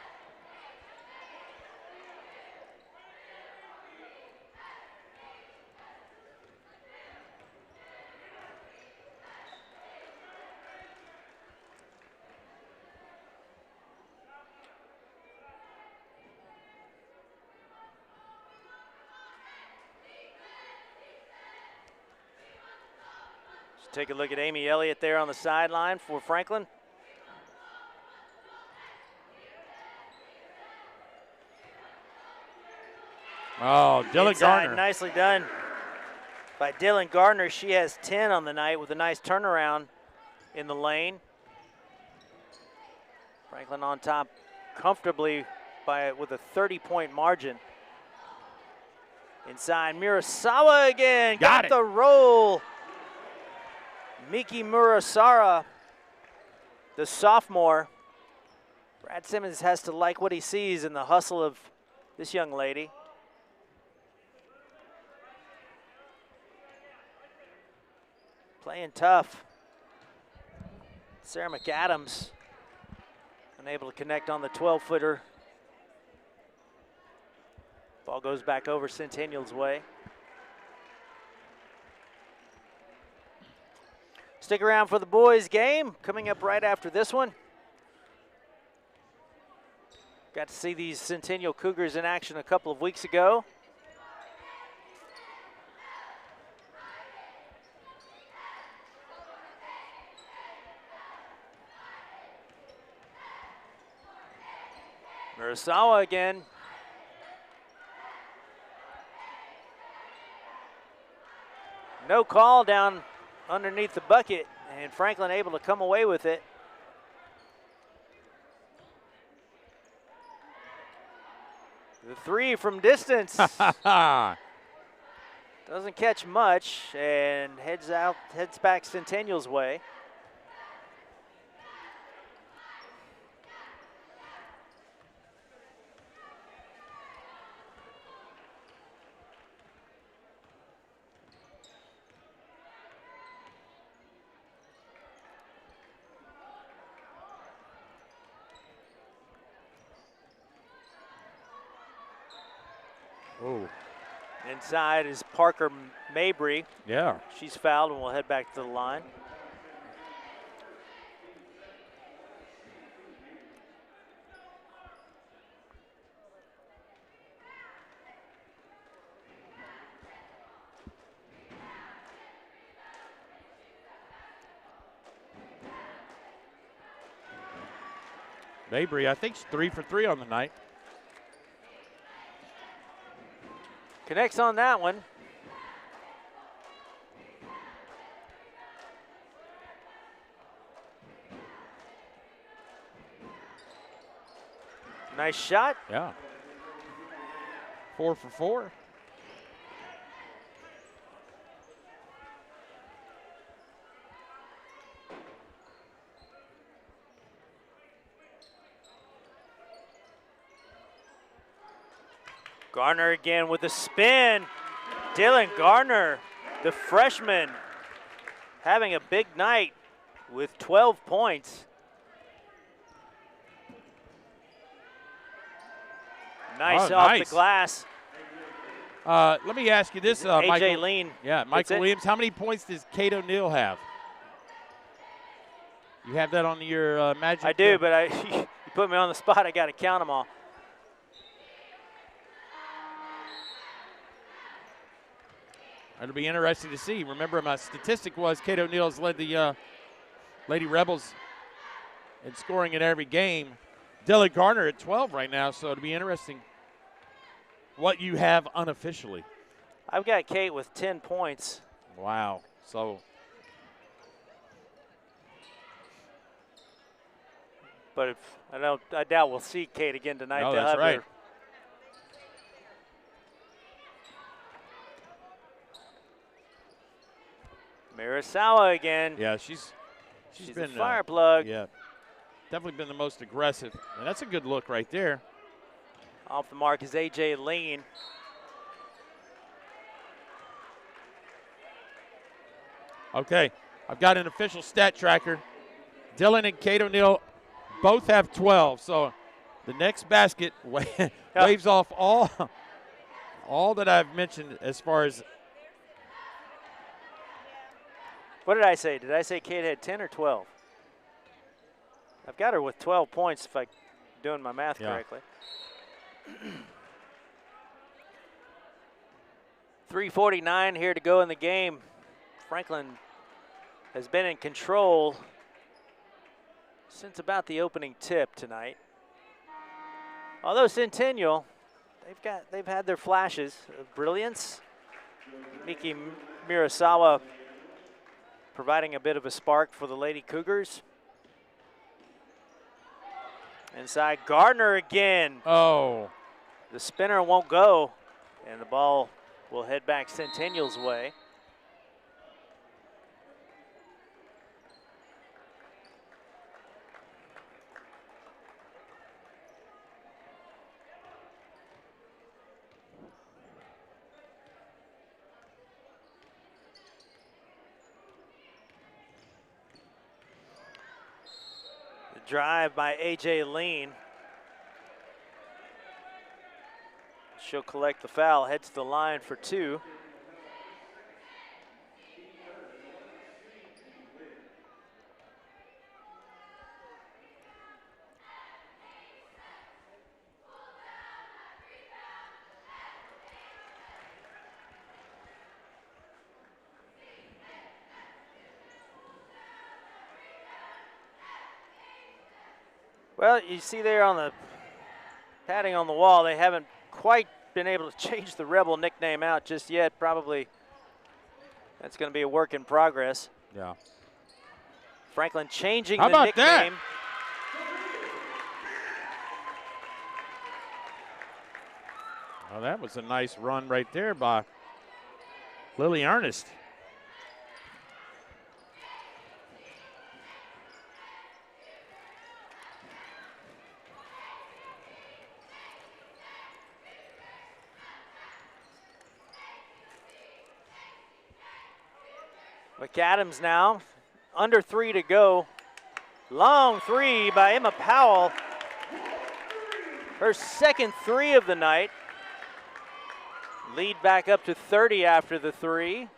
Take a look at Amy Elliott there on the sideline for Franklin. Oh, Dylan Inside, Garner. nicely done by Dylan Gardner. She has 10 on the night with a nice turnaround in the lane. Franklin on top comfortably with a 30-point margin. Inside, Murasawa again. Got it. The roll. Miki Murasara, the sophomore. Brad Simmons has to like what he sees in the hustle of this young lady. Playing tough. Sarah McAdams unable to connect on the 12-footer. Ball goes back over Centennial's way. Stick around for the boys' game coming up right after this one. Got to see these Centennial Cougars in action a couple of weeks ago. Murasawa again. No call down underneath the bucket, and Franklin able to come away with it. The three from distance. Doesn't catch much and heads back Centennial's way. Oh. Inside is Parker Mabry. Yeah. She's fouled and will head back to the line. Mabry, I think she's 3 for 3 on the night. Connects on that one. Nice shot. Yeah. 4 for 4. Garner again with a spin. Dylan Garner, the freshman, having a big night with 12 points. Nice off the glass. Let me ask you this, AJ Michael. Lean. Yeah, Michael Williams. How many points does Kate O'Neill have? You have that on your magic? I do, but you put me on the spot. I got to count them all. It'll be interesting to see. Remember, my statistic was Kate O'Neill has led the Lady Rebels in scoring in every game. Dylan Garner at 12 right now, so it'll be interesting what you have unofficially. I've got Kate with 10 points. Wow. So. But if I doubt we'll see Kate again tonight. No, They'll that's have right. Murasawa again. Yeah, she's been a fire plug. Yeah, definitely been the most aggressive, and that's a good look right there. Off the mark is AJ Lean. Okay, I've got an official stat tracker. Dylan and Kate O'Neill both have 12, so the next basket waves off all that I've mentioned as far as. What did I say? Did I say Kate had 10 or 12? I've got her with 12 points if I'm doing my math correctly. 3:49 here to go in the game. Franklin has been in control since about the opening tip tonight. Although Centennial, they've had their flashes of brilliance. Miki Murasawa providing a bit of a spark for the Lady Cougars. Inside Gardner again. Oh. The spinner won't go, and the ball will head back Centennial's way. Drive by A.J. Lean. She'll collect the foul, heads to the line for 2. Well, you see there on the padding on the wall, they haven't quite been able to change the Rebel nickname out just yet. Probably that's going to be a work in progress. Yeah. Franklin changing How the about nickname. that? Well, that was a nice run right there by Lily Ernest. McAdams now, under 3 to go. Long 3 by Emma Powell. Her second 3 of the night. Lead back up to 30 after the 3.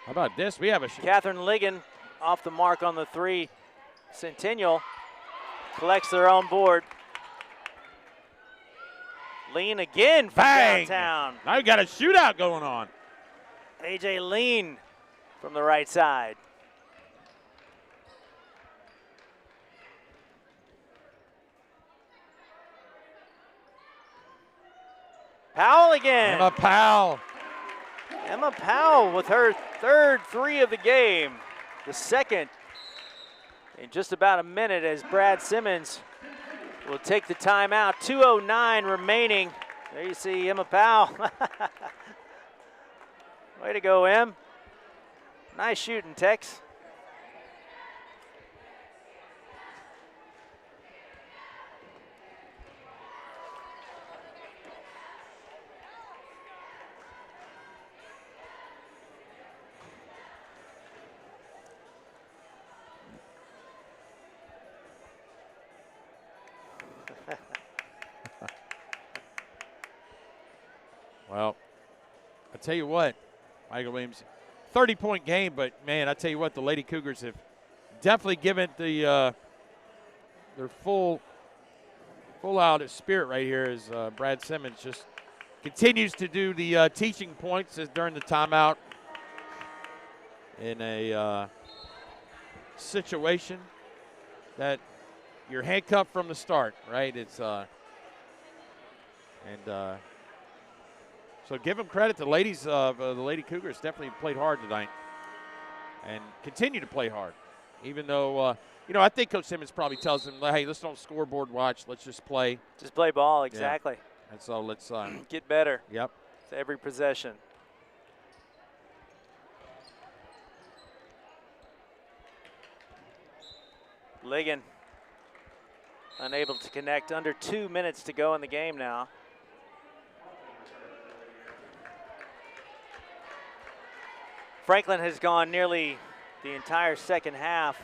How about this? We have a Catherine Ligon off the mark on the 3. Centennial collects their own board. Lean again from bang! downtown. Now we got a shootout going on. A.J. Lean from the right side. Powell again. Emma Powell. Emma Powell with her third 3 of the game. The second in just about a minute as Brad Simmons will take the timeout. 2:09 remaining. There you see Emma Powell. Way to go, Em. Nice shooting, Tex. Well, I tell you what, Michael Williams, 30-point game, but man, I tell you what, the Lady Cougars have definitely given their full out spirit right here as Brad Simmons just continues to do the teaching points as during the timeout in a situation that you're handcuffed from the start, right? It's so give them credit. The ladies of the Lady Cougars definitely played hard tonight and continue to play hard, even though, I think Coach Simmons probably tells them, hey, let's don't scoreboard watch. Let's just play. Just play ball, exactly. Yeah. And so let's get better. Yep. To every possession. Ligon unable to connect. Under 2 minutes to go in the game now. Franklin has gone nearly the entire second half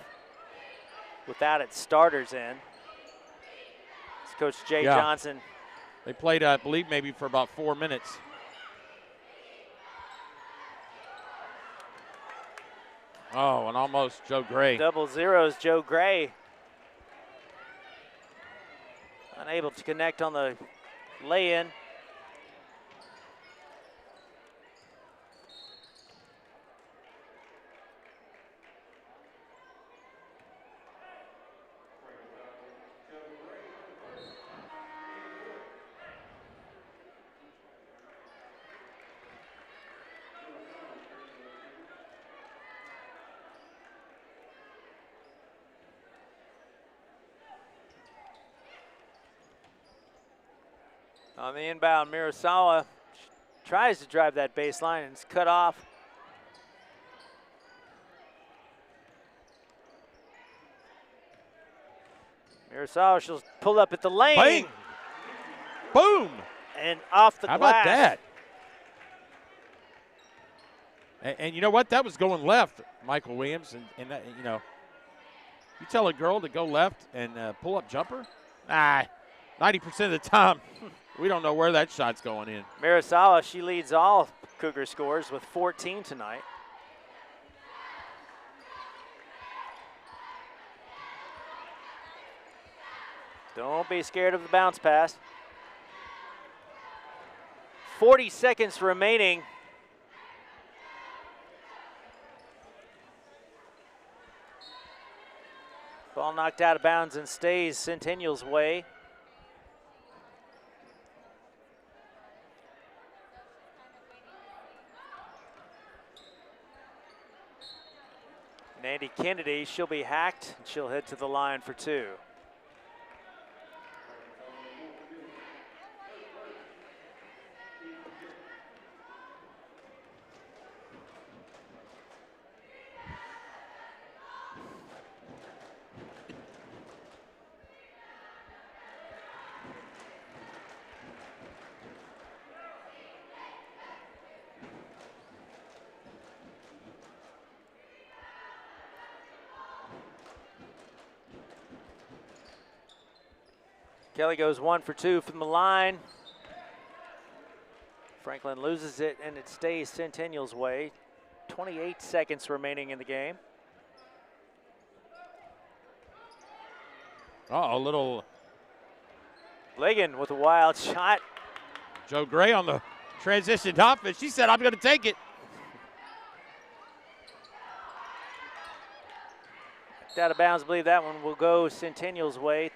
without its starters in. It's Coach Jay Johnson. They played, I believe, maybe for about 4 minutes. Oh, and almost Joe Gray. Double zeros, Joe Gray. Unable to connect on the lay-in. On the inbound, Mirasawa tries to drive that baseline and it's cut off. Mirasawa, she'll pull up at the lane. Bang! Boom! And off the glass. How about that? And you know what? That was going left, Michael Williams. And that, you know, you tell a girl to go left and pull up jumper? 90% of the time, we don't know where that shot's going in. Mirasawa, she leads all Cougar scores with 14 tonight. Don't be scared of the bounce pass. 40 seconds remaining. Ball knocked out of bounds and stays Centennial's way. Andy Kennedy, she'll be hacked, and she'll head to the line for two. Kelly goes 1 for 2 from the line. Franklin loses it, and it stays Centennial's way. 28 seconds remaining in the game. A little. Ligon with a wild shot. Joe Gray on the transition offense. She said, I'm going to take it. Out of bounds, I believe that one will go Centennial's way.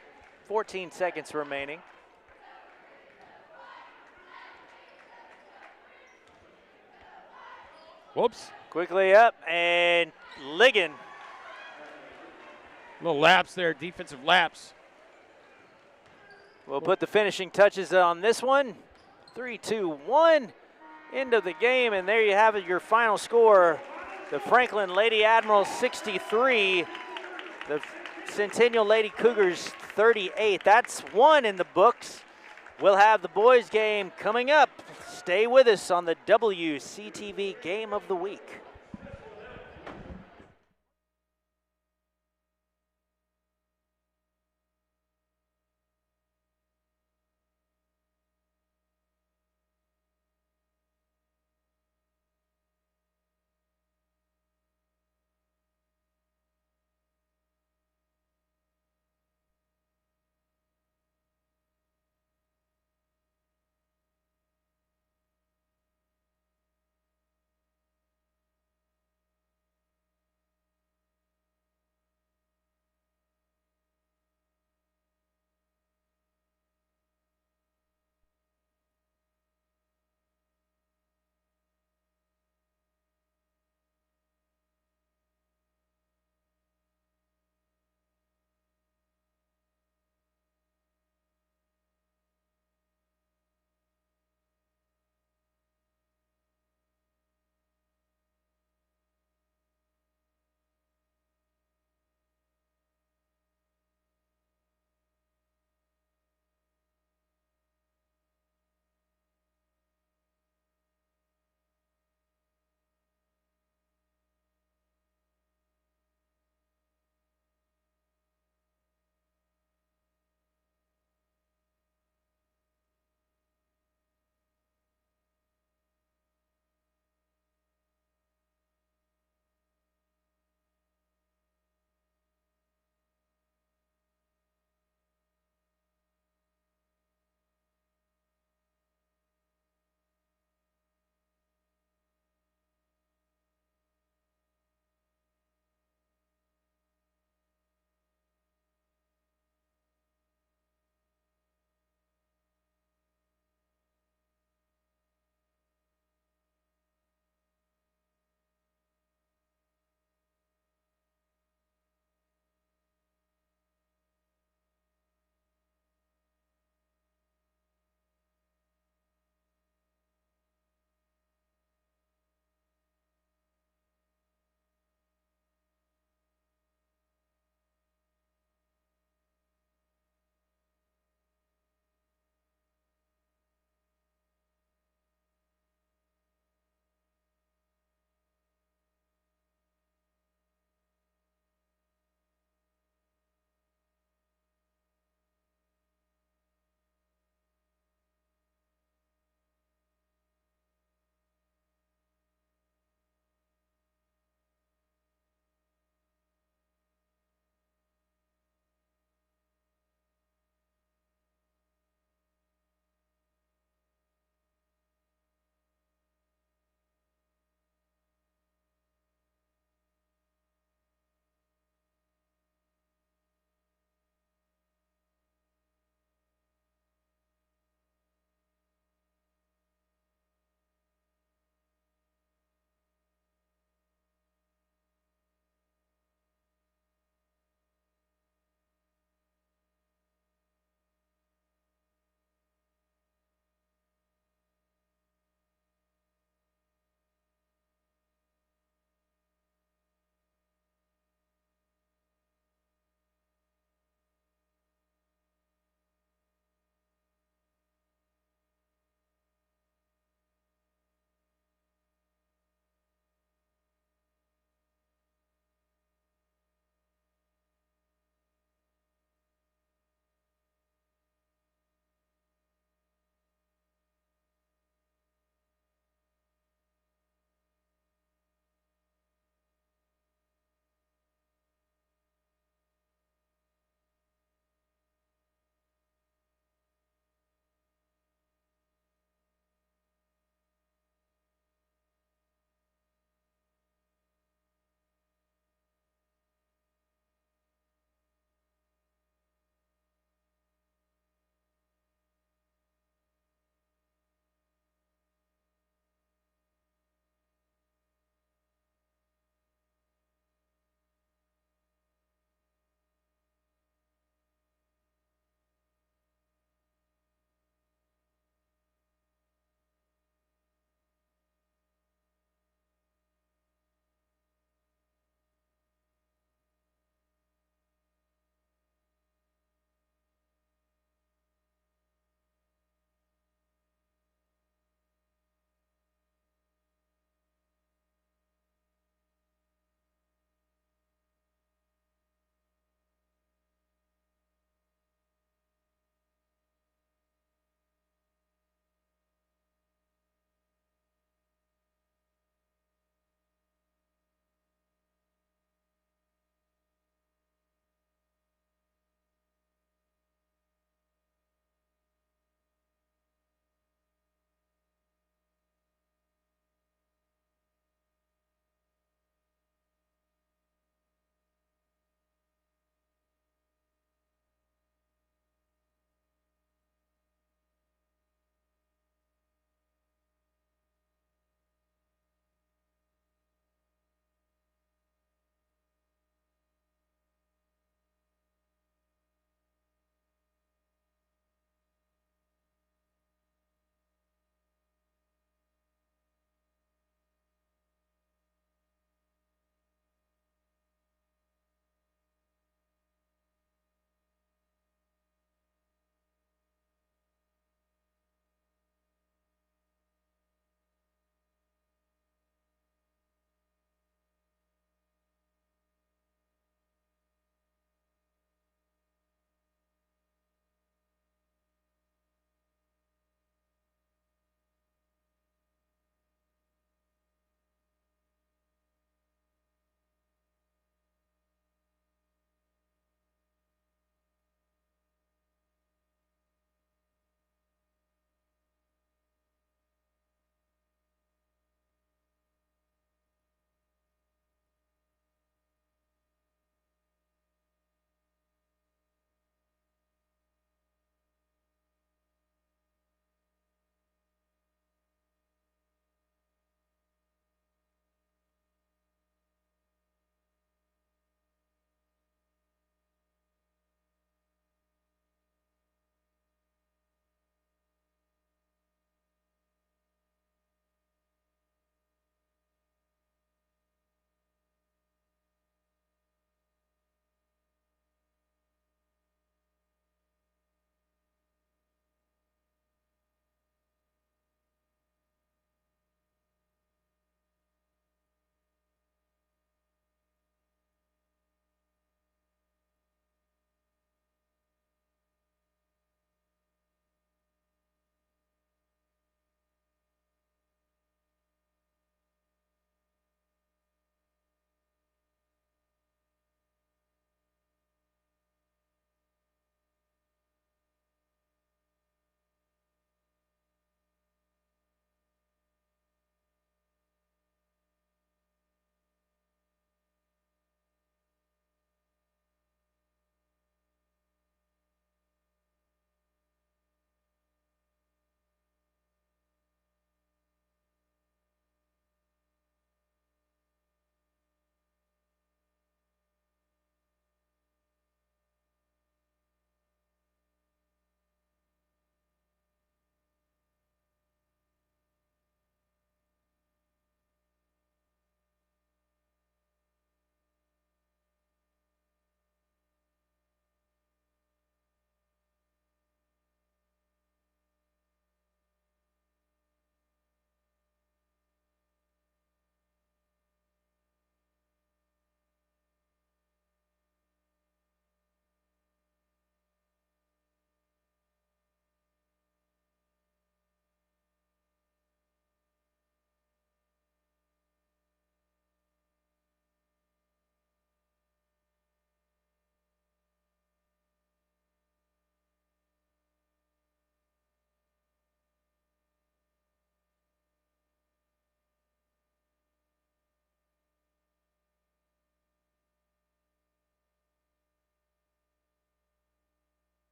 14 seconds remaining. Whoops. Quickly up, and Ligon. Little lapse there, defensive lapse. We'll put the finishing touches on this one. 3-2-1 into the game, and there you have it, your final score. The Franklin Lady Admirals 63, the Centennial Lady Cougars 38. That's one in the books. We'll have the boys game coming up. Stay with us on the WCTV Game of the Week.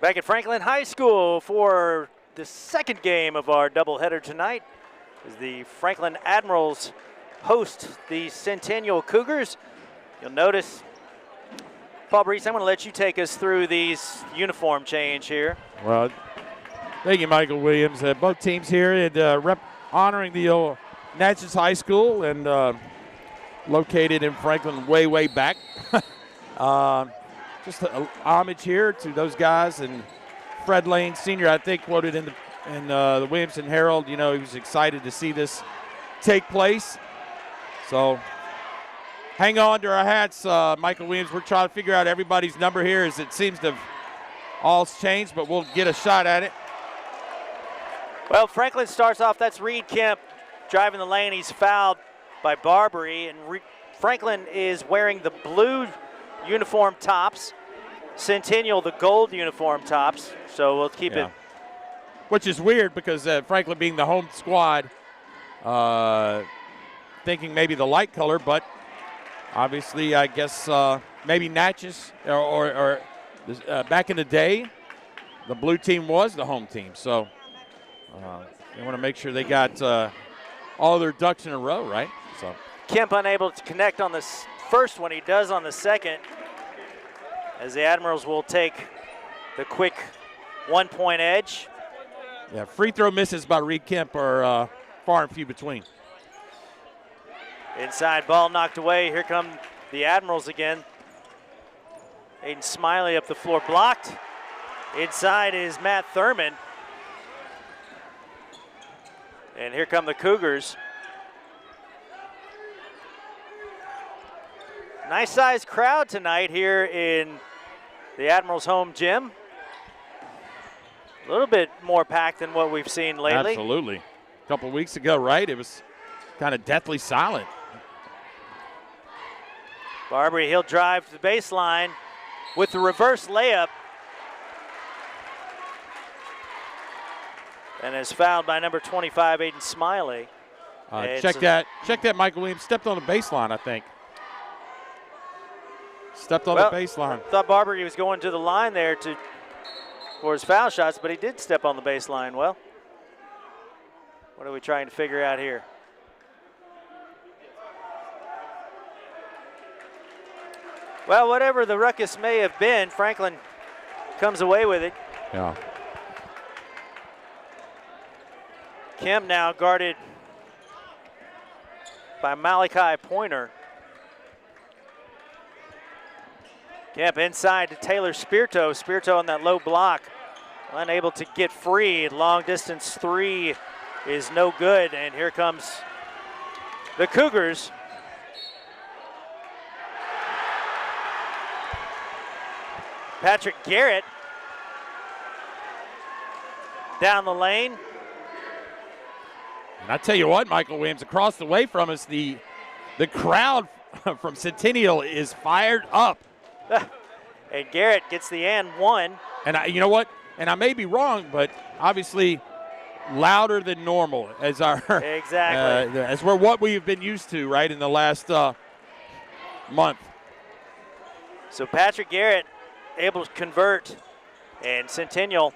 Back at Franklin High School for the second game of our doubleheader tonight as the Franklin Admirals host the Centennial Cougars. You'll notice, Paul Brees, I'm going to let you take us through these uniform change here. Well, thank you, Michael Williams. Both teams here at honoring the old Natchez High School and located in Franklin way back. Just a homage here to those guys, and Fred Lane Sr., I think, quoted in the Williamson Herald, he was excited to see this take place. So hang on to our hats, Michael Williams. We're trying to figure out everybody's number here as it seems to have all changed, but we'll get a shot at it. Well, Franklin starts off, that's Reed Kemp driving the lane. He's fouled by Barbary, and Franklin is wearing the blue uniform tops, Centennial the gold uniform tops, so we'll keep it. Which is weird because Franklin being the home squad, thinking maybe the light color, but obviously I guess maybe Natchez or back in the day, the blue team was the home team, so they want to make sure they got all their ducks in a row, right? So Kemp unable to connect on this first one. He does on the second, as the Admirals will take the quick 1-point edge. Yeah, free throw misses by Reed Kemp are far and few between. Inside ball knocked away. Here come the Admirals again. Aiden Smiley up the floor, blocked. Inside is Matt Thurman. And here come the Cougars. Nice sized crowd tonight here in the Admirals home gym. A little bit more packed than what we've seen lately. Absolutely. A couple weeks ago, right? It was kind of deathly silent. Barbary, he'll drive to the baseline with the reverse layup. And is fouled by number 25, Aiden Smiley. Check that, Michael Williams. Stepped on the baseline, I think. Stepped on the baseline. Thought Barbary was going to the line there for his foul shots, but he did step on the baseline. Well, what are we trying to figure out here? Well, whatever the ruckus may have been, Franklin comes away with it. Yeah. Kemp now guarded by Malachi Pointer. Kemp inside to Taylor Spirito. Spirito on that low block, unable to get free. Long distance three is no good, and here comes the Cougars. Patrick Garrett down the lane. And I tell you what, Michael Williams, across the way from us, the crowd from Centennial is fired up. And Garrett gets the and one. And you know what? And I may be wrong, but obviously louder than normal as our exactly as we're what we've been used to, right, in the last month. So Patrick Garrett able to convert, and Centennial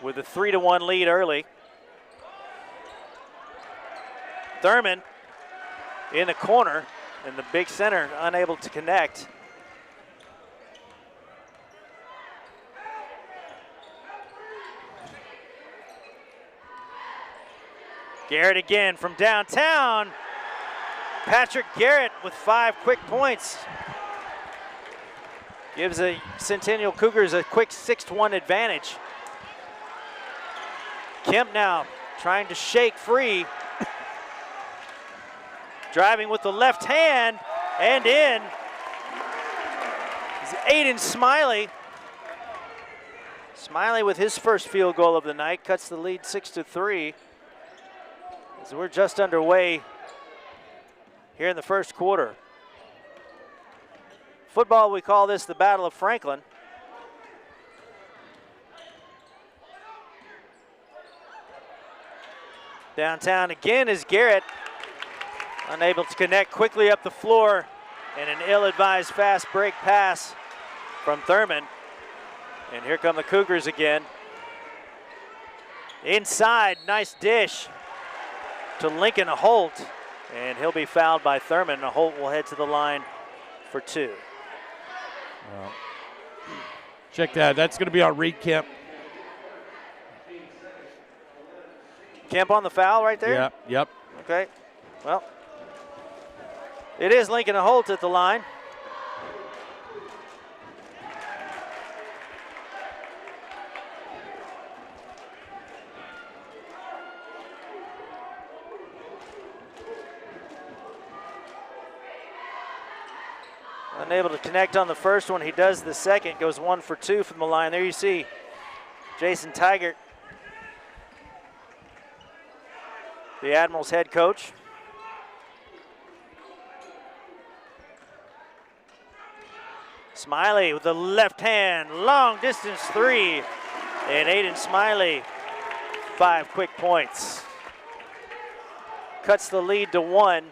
with a 3-1 lead early. Thurman in the corner, and the big center unable to connect. Garrett again from downtown. Patrick Garrett with 5 quick points. Gives the Centennial Cougars a quick 6-1 advantage. Kemp now trying to shake free. Driving with the left hand and in. It's Aiden Smiley. Smiley with his first field goal of the night cuts the lead 6-3. So we're just underway here in the first quarter. Football, we call this the Battle of Franklin. Downtown again is Garrett. Unable to connect quickly up the floor, and an ill-advised fast break pass from Thurman. And here come the Cougars again. Inside, nice dish to Lincoln Holt. And he'll be fouled by Thurman. Holt will head to the line for 2. Well, check that. That's going to be on Reed Kemp. Kemp on the foul right there? Yep, yep. Okay. Well, it is Lincoln Holt at the line. Unable to connect on the first one. He does the second, goes 1 for 2 from the line. There you see Jason Tigert, the Admirals head coach. Smiley with the left hand, long distance 3. And Aiden Smiley, 5 quick points. Cuts the lead to 1.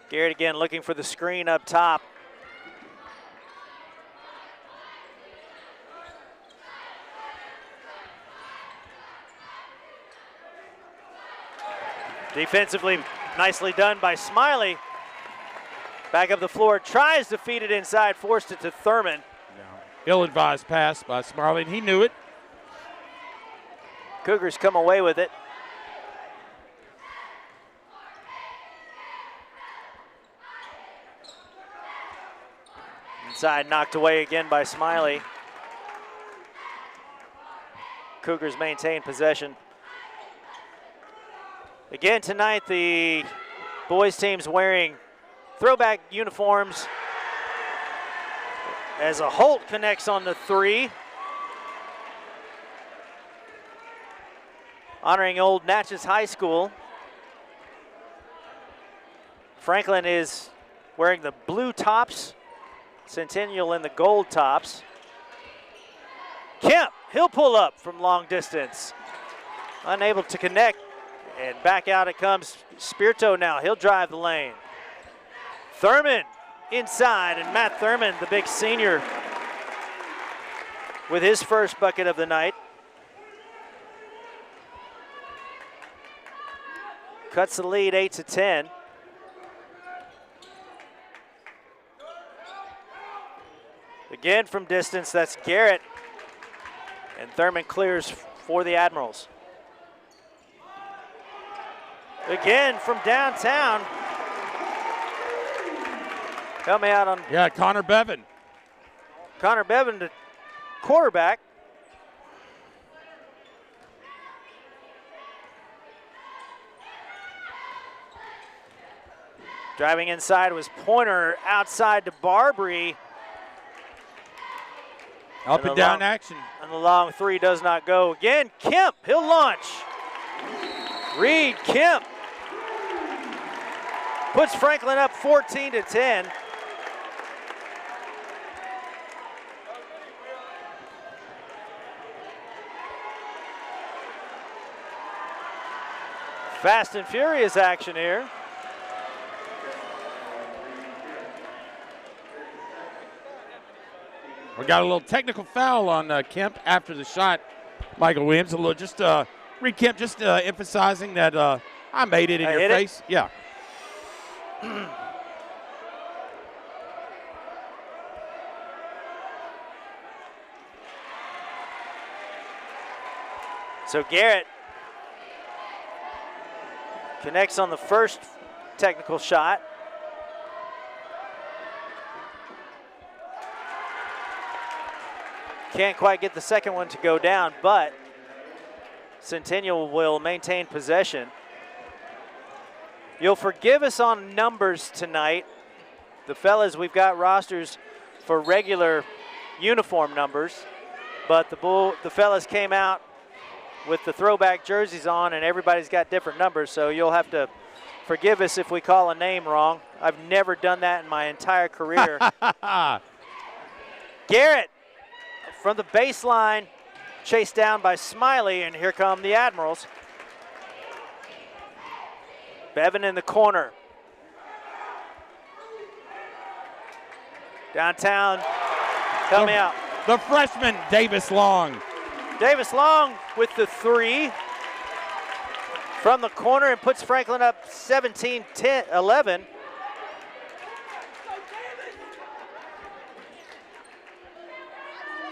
Garrett again looking for the screen up top. Defensively, nicely done by Smiley. Back up the floor, tries to feed it inside, forced it to Thurman. Ill-advised pass by Smiley, and he knew it. Cougars come away with it. Inside, knocked away again by Smiley. Cougars maintain possession. Again tonight, the boys team's wearing throwback uniforms as a Holt connects on the 3. Honoring old Natchez High School. Franklin is wearing the blue tops. Centennial in the gold tops. Kemp, he'll pull up from long distance. Unable to connect, and back out it comes. Spirito now, he'll drive the lane. Thurman inside, and Matt Thurman, the big senior, with his first bucket of the night. Cuts the lead 8-10. Again from distance, that's Garrett. And Thurman clears for the Admirals. Again from downtown. Help me out on. Yeah, Connor Bevan. Connor Bevan, the quarterback. Driving inside was Pointer, outside to Barbary. Up and down action. And the long 3 does not go. Again, Kemp, he'll launch. Reed Kemp puts Franklin up 14-10. Fast and furious action here. We got a little technical foul on Kemp after the shot. Michael Williams, a little just Reed Kemp just emphasizing that I made it in your face. Yeah. So Garrett connects on the first technical shot. Can't quite get the second one to go down, but Centennial will maintain possession. You'll forgive us on numbers tonight. The fellas, we've got rosters for regular uniform numbers, but the fellas came out with the throwback jerseys on, and everybody's got different numbers, so you'll have to forgive us if we call a name wrong. I've never done that in my entire career. Garrett from the baseline, chased down by Smiley, and here come the Admirals. Bevan in the corner. Downtown, help me out. The freshman, Davis Long. Davis Long with the 3 from the corner and puts Franklin up 17-11.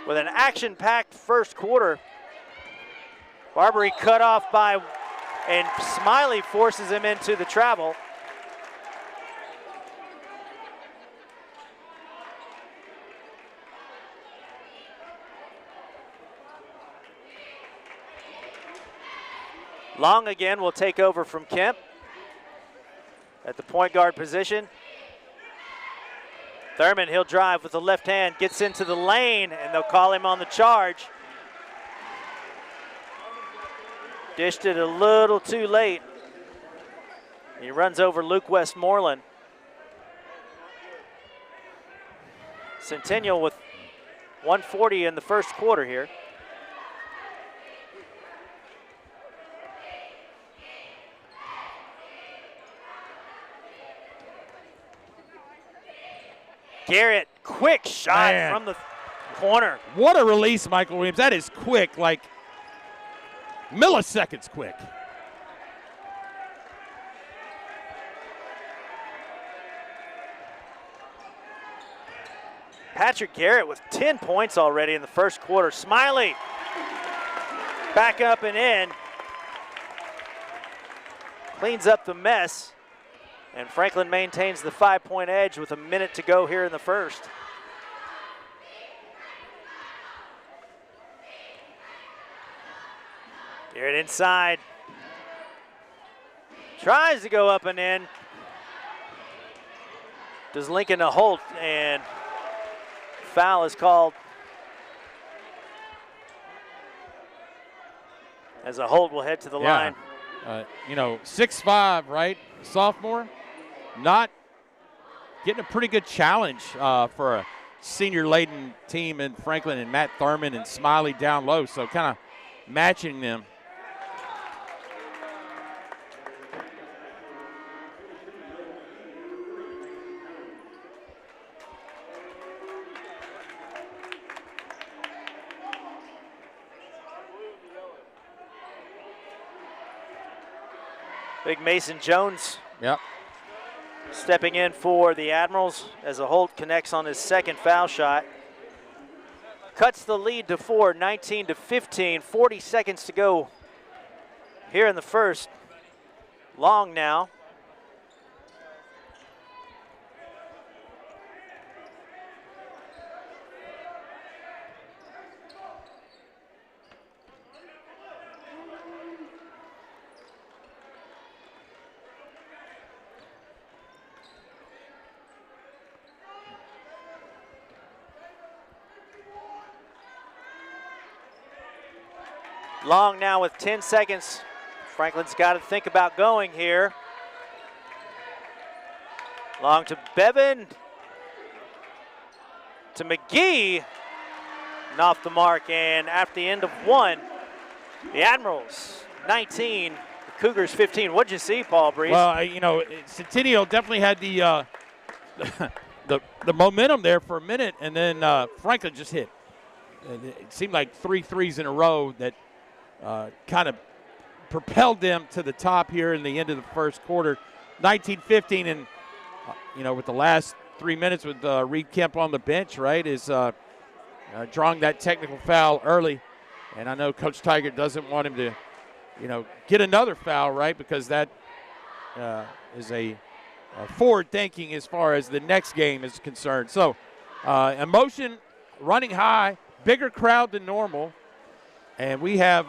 With an action-packed first quarter. Barbary cut off by, and Smiley forces him into the travel. Long again will take over from Kemp at the point guard position. Thurman, he'll drive with the left hand, gets into the lane, and they'll call him on the charge. Dished it a little too late. He runs over Luke Westmoreland. Centennial with 1:40 in the first quarter here. Garrett, quick shot from the corner. What a release, Michael Williams. That is quick, like milliseconds quick. Patrick Garrett with 10 points already in the first quarter. Smiley back up and in. Cleans up the mess. And Franklin maintains the 5-point edge with a minute to go here in the first. Garrett inside. Tries to go up and in. Does Lincoln a Holt, and foul is called. As a Holt will head to the line. 6'5", right? Sophomore. Not getting a pretty good challenge for a senior-laden team in Franklin, and Matt Thurman and Smiley down low, so kind of matching them. Big Mason Jones. Yep. Stepping in for the Admirals as a Holt connects on his second foul shot. Cuts the lead to 4, 19-15, 40 seconds to go here in the first. Long now. Long now with 10 seconds. Franklin's got to think about going here. Long to Bevan. To McGee. And off the mark, and after the end of 1, the Admirals 19, the Cougars 15. What'd you see, Paul Breeze? Well, Centennial definitely had the the momentum there for a minute, and then Franklin just hit. It seemed like 3 threes in a row that kind of propelled them to the top here in the end of the first quarter. 19-15, and with the last 3 minutes with Reed Kemp on the bench, right, is drawing that technical foul early. And I know Coach Tiger doesn't want him to, get another foul, right, because that is a forward thinking as far as the next game is concerned. So emotion running high, bigger crowd than normal. And we have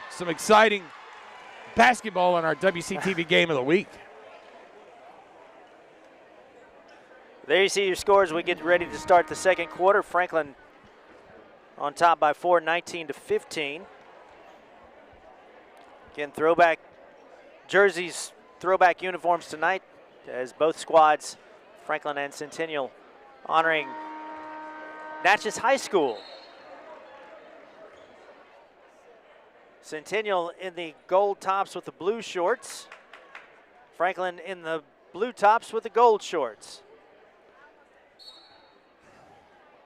some exciting basketball on our WCTV Game of the Week. There you see your scores. We get ready to start the second quarter. Franklin on top by 4, 19-15. Again, throwback jerseys, throwback uniforms tonight as both squads, Franklin and Centennial, honoring Natchez High School. Centennial in the gold tops with the blue shorts. Franklin in the blue tops with the gold shorts.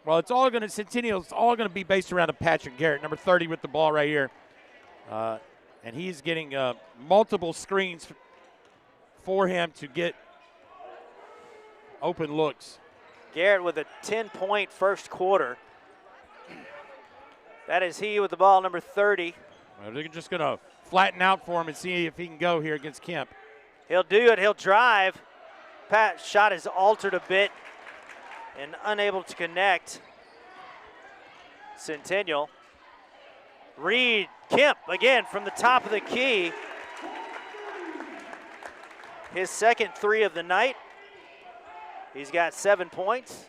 Well, Centennial's all going to be based around a Patrick Garrett, number 30 with the ball right here. And he's getting multiple screens for him to get open looks. Garrett with a 10-point first quarter. That is he with the ball, number 30. Well, they're just going to flatten out for him and see if he can go here against Kemp. He'll do it. He'll drive. Pat's shot is altered a bit and unable to connect. Centennial. Reed Kemp again from the top of the key. His second three of the night. He's got 7 points.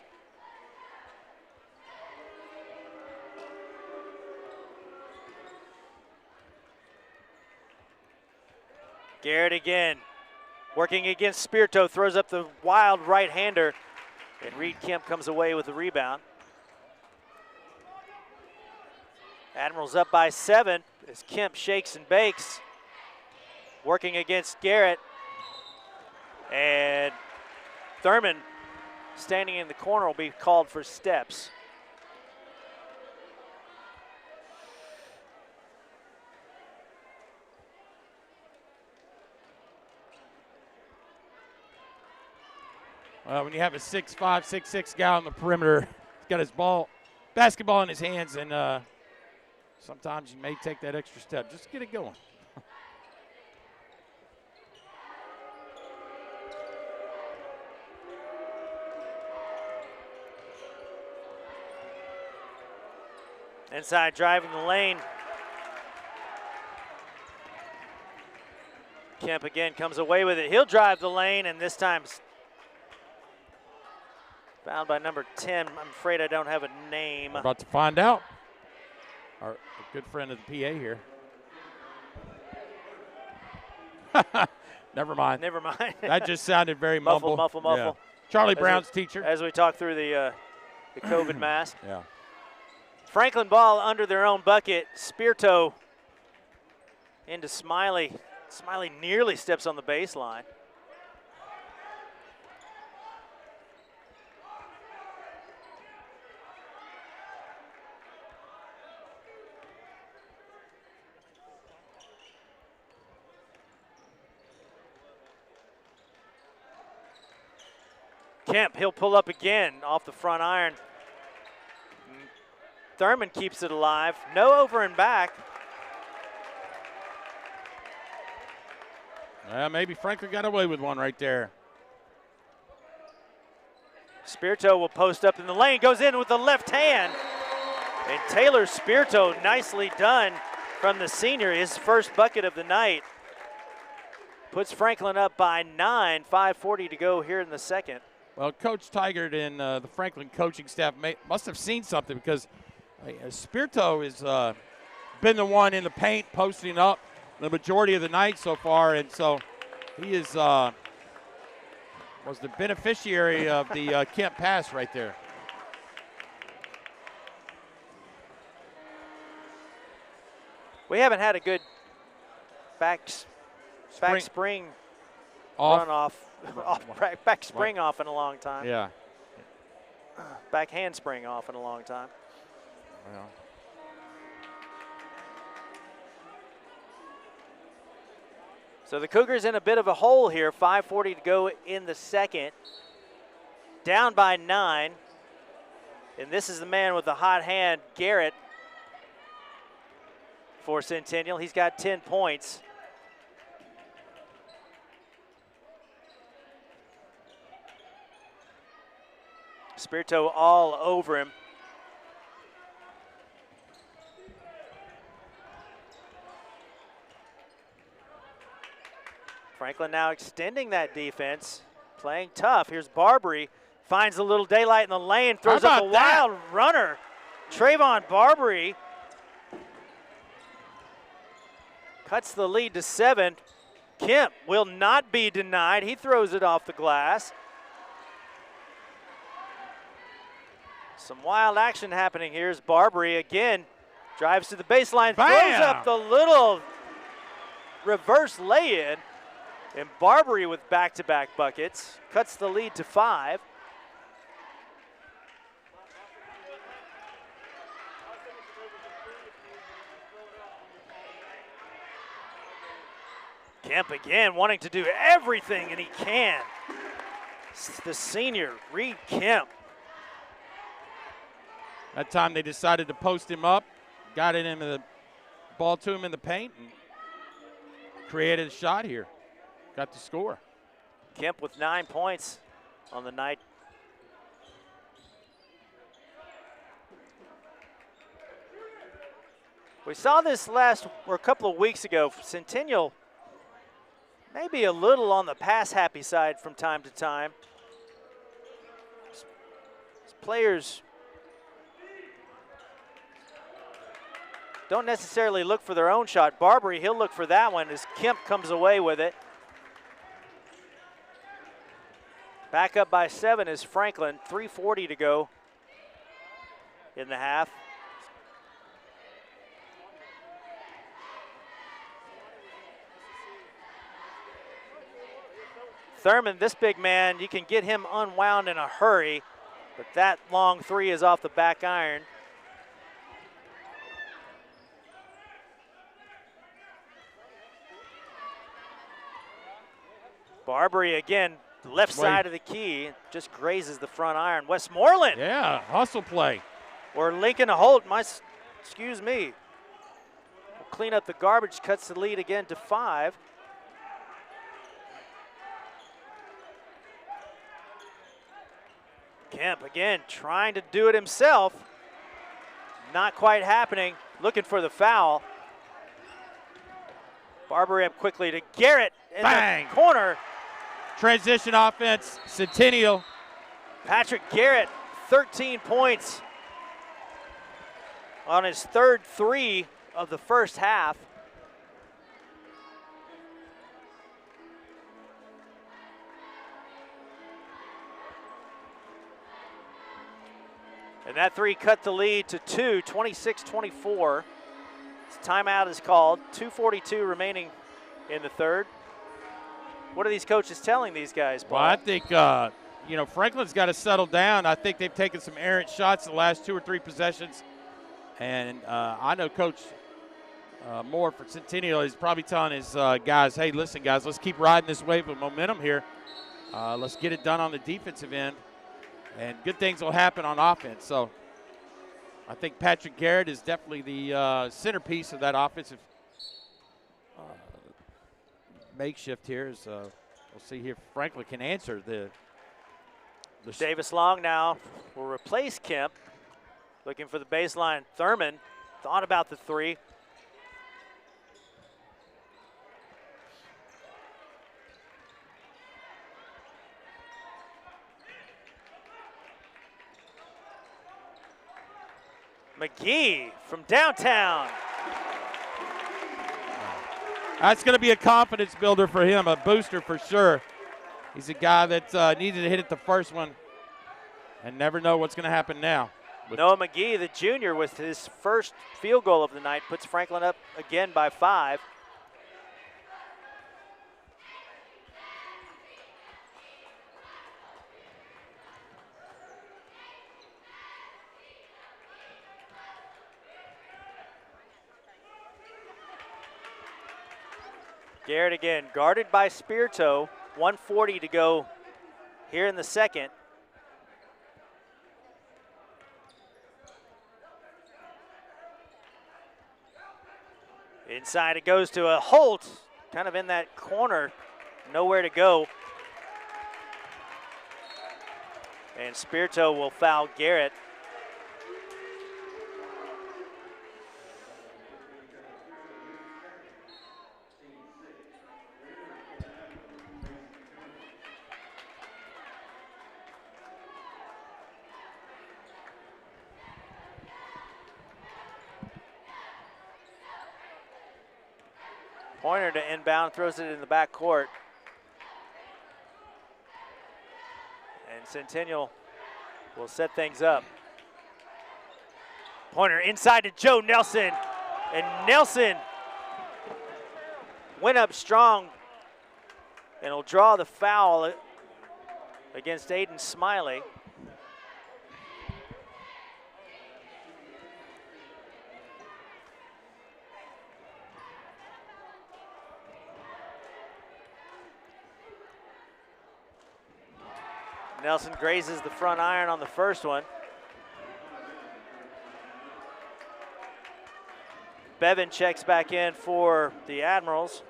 Garrett again, working against Spirito, throws up the wild right-hander, and Reed Kemp comes away with the rebound. Admirals up by 7 as Kemp shakes and bakes, working against Garrett. And Thurman, standing in the corner, will be called for steps. When you have a 6'5", 6'6" guy on the perimeter, he's got his basketball in his hands, and sometimes you may take that extra step. Just get it going. Inside driving the lane. Kemp again comes away with it. He'll drive the lane, and this time fouled by number 10. I'm afraid I don't have a name. We're about to find out. Our good friend of the PA here. Never mind. Never mind. That just sounded very mumble. Muffle. Yeah. Charlie Brown's teacher. As we talk through the COVID mask. Yeah. Franklin ball under their own bucket. Spirito into Smiley. Smiley nearly steps on the baseline. Kemp, he'll pull up again off the front iron. Thurman keeps it alive. No over and back. Maybe Franklin got away with one right there. Spirito will post up in the lane, goes in with the left hand. And Taylor Spirito, nicely done from the senior, his first bucket of the night. Puts Franklin up by 9, 5:40 to go here in the second. Well, Coach Tigert and the Franklin coaching staff must have seen something, because Spirito has been the one in the paint posting up the majority of the night so far, and so he is was the beneficiary of the Kemp pass right there. We haven't had a good back spring run off back spring off in a long time. Yeah. Back handspring off in a long time. Well. So the Cougars in a bit of a hole here. 5:40 to go in the second. Down by 9. And this is the man with the hot hand, Garrett, for Centennial. He's got 10 points. Spirito all over him. Franklin now extending that defense, playing tough. Here's Barbary, finds a little daylight in the lane, throws up a wild runner. Trayvon Barbary cuts the lead to 7. Kemp will not be denied. He throws it off the glass. Some wild action happening here as Barbary again drives to the baseline, throws up the little reverse lay-in. And Barbary with back-to-back buckets cuts the lead to 5. Kemp again wanting to do everything, and he can. The senior, Reed Kemp. That time they decided to post him up, got it into the ball to him in the paint, and created a shot here. Got the score. Kemp with 9 points on the night. We saw this a couple of weeks ago. Centennial maybe a little on the pass-happy side from time to time. Players don't necessarily look for their own shot. Barbary, he'll look for that one as Kemp comes away with it. Back up by 7 is Franklin, 3:40 to go in the half. Thurman, this big man, you can get him unwound in a hurry, but that long three is off the back iron. Barbary again, left side of the key, just grazes the front iron. Westmoreland. Yeah, hustle play. Or Lincoln Holt, excuse me. We'll clean up the garbage, cuts the lead again to 5. Kemp again trying to do it himself. Not quite happening. Looking for the foul. Barbary up quickly to Garrett in Bang. the corner. Transition offense, Centennial. Patrick Garrett, 13 points on his third 3 of the first half. And that 3 cut the lead to 2, 26-24. Timeout is called, 2:42 remaining in the third. What are these coaches telling these guys, Paul? Well, I think, Franklin's got to settle down. I think they've taken some errant shots the last 2 or 3 possessions. And I know Coach Moore for Centennial is probably telling his guys, hey, listen, guys, let's keep riding this wave of momentum here. Let's get it done on the defensive end. And good things will happen on offense. So I think Patrick Garrett is definitely the centerpiece of that offensive makeshift here. As we'll see here if Franklin can answer the Davis Long now will replace Kemp. Looking for the baseline. Thurman thought about the 3. McGee from downtown. That's going to be a confidence builder for him, a booster for sure. He's a guy that needed to hit it the first one and never know what's going to happen now. Noah McGee, the junior, with his first field goal of the night, puts Franklin up again by 5. Garrett again, guarded by Spirito. 1:40 to go here in the second. Inside it goes to a Holt, kind of in that corner, nowhere to go. And Spirito will foul Garrett. Pointer to inbound, throws it in the back court. And Centennial will set things up. Pointer inside to Joe Nelson. And Nelson went up strong and will draw the foul against Aiden Smiley. Nelson grazes the front iron on the first one. Bevan checks back in for the Admirals.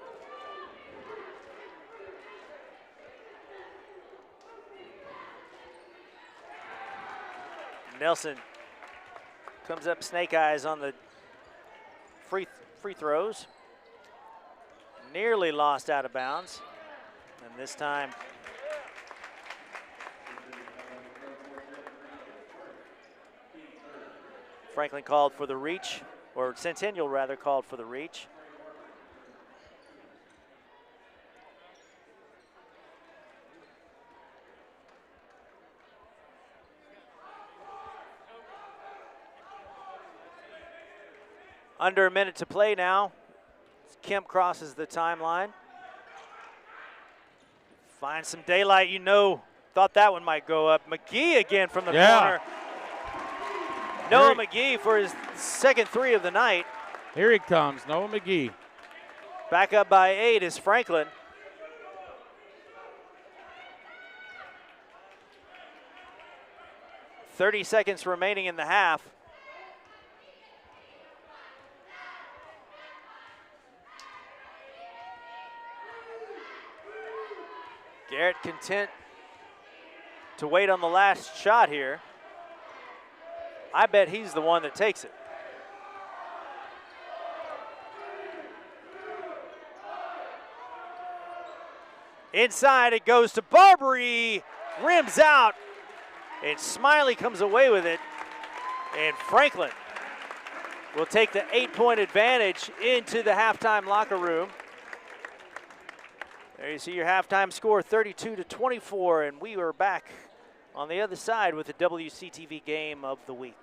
Nelson comes up snake eyes on the free throws. Nearly lost out of bounds. And this time, Franklin called for the reach, or Centennial rather called for the reach. Under a minute to play now. Kemp crosses the timeline. Finds some daylight, thought that one might go up. McGee again from the corner. Noah McGee for his second three of the night. Here he comes, Noah McGee. Back up by 8 is Franklin. .30 seconds remaining in the half. Garrett content to wait on the last shot here. I bet he's the one that takes it. Inside it goes to Barbary, rims out, and Smiley comes away with it. And Franklin will take the 8-point advantage into the halftime locker room. There you see your halftime score, 32-24, and we are back on the other side with the WCTV game of the week.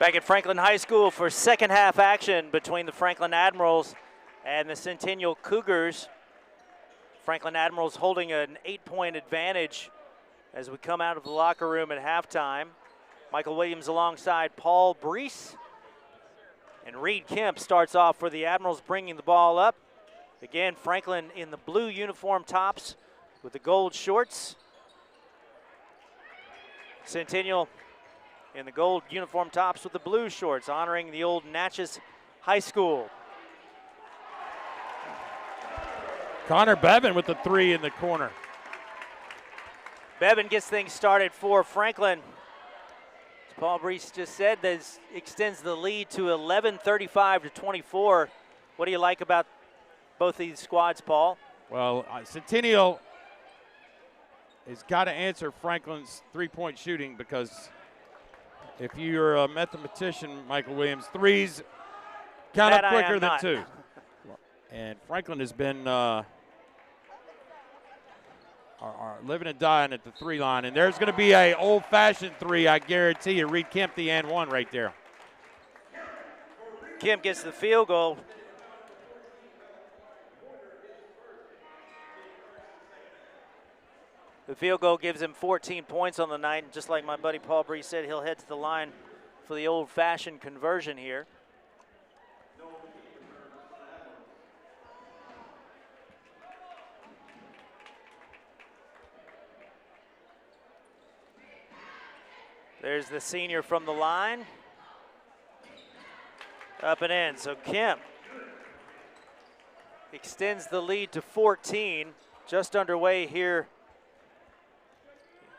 Back at Franklin High School for second half action between the Franklin Admirals and the Centennial Cougars. Franklin Admirals holding an 8-point advantage as we come out of the locker room at halftime. Michael Williams alongside Paul Brees. And Reed Kemp starts off for the Admirals, bringing the ball up. Again, Franklin in the blue uniform tops with the gold shorts. Centennial in the gold uniform tops with the blue shorts, honoring the old Natchez High School. Connor Bevan with the 3 in the corner. Bevan gets things started for Franklin. As Paul Brees just said, this extends the lead to 11, 35-24. What do you like about both these squads, Paul? Well, Centennial has got to answer Franklin's three-point shooting, because if you're a mathematician, Michael Williams, threes count up quicker than 2. And Franklin has been are living and dying at the 3 line. And there's going to be a old-fashioned 3, I guarantee you. Reed Kemp, the and 1 right there. Kemp gets the field goal. The field goal gives him 14 points on the night. And just like my buddy Paul Brees said, he'll head to the line for the old-fashioned conversion here. There's the senior from the line. Up and in. So Kemp extends the lead to 14. Just underway here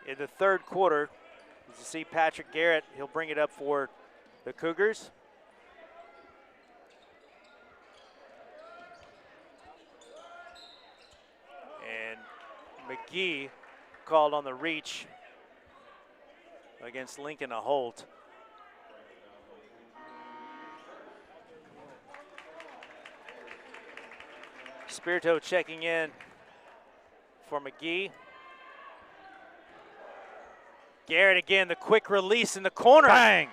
in the third quarter. As you see Patrick Garrett, he'll bring it up for the Cougars. And McGee called on the reach against Lincoln Holt. Spirito checking in for McGee. Garrett again, the quick release in the corner. Bang!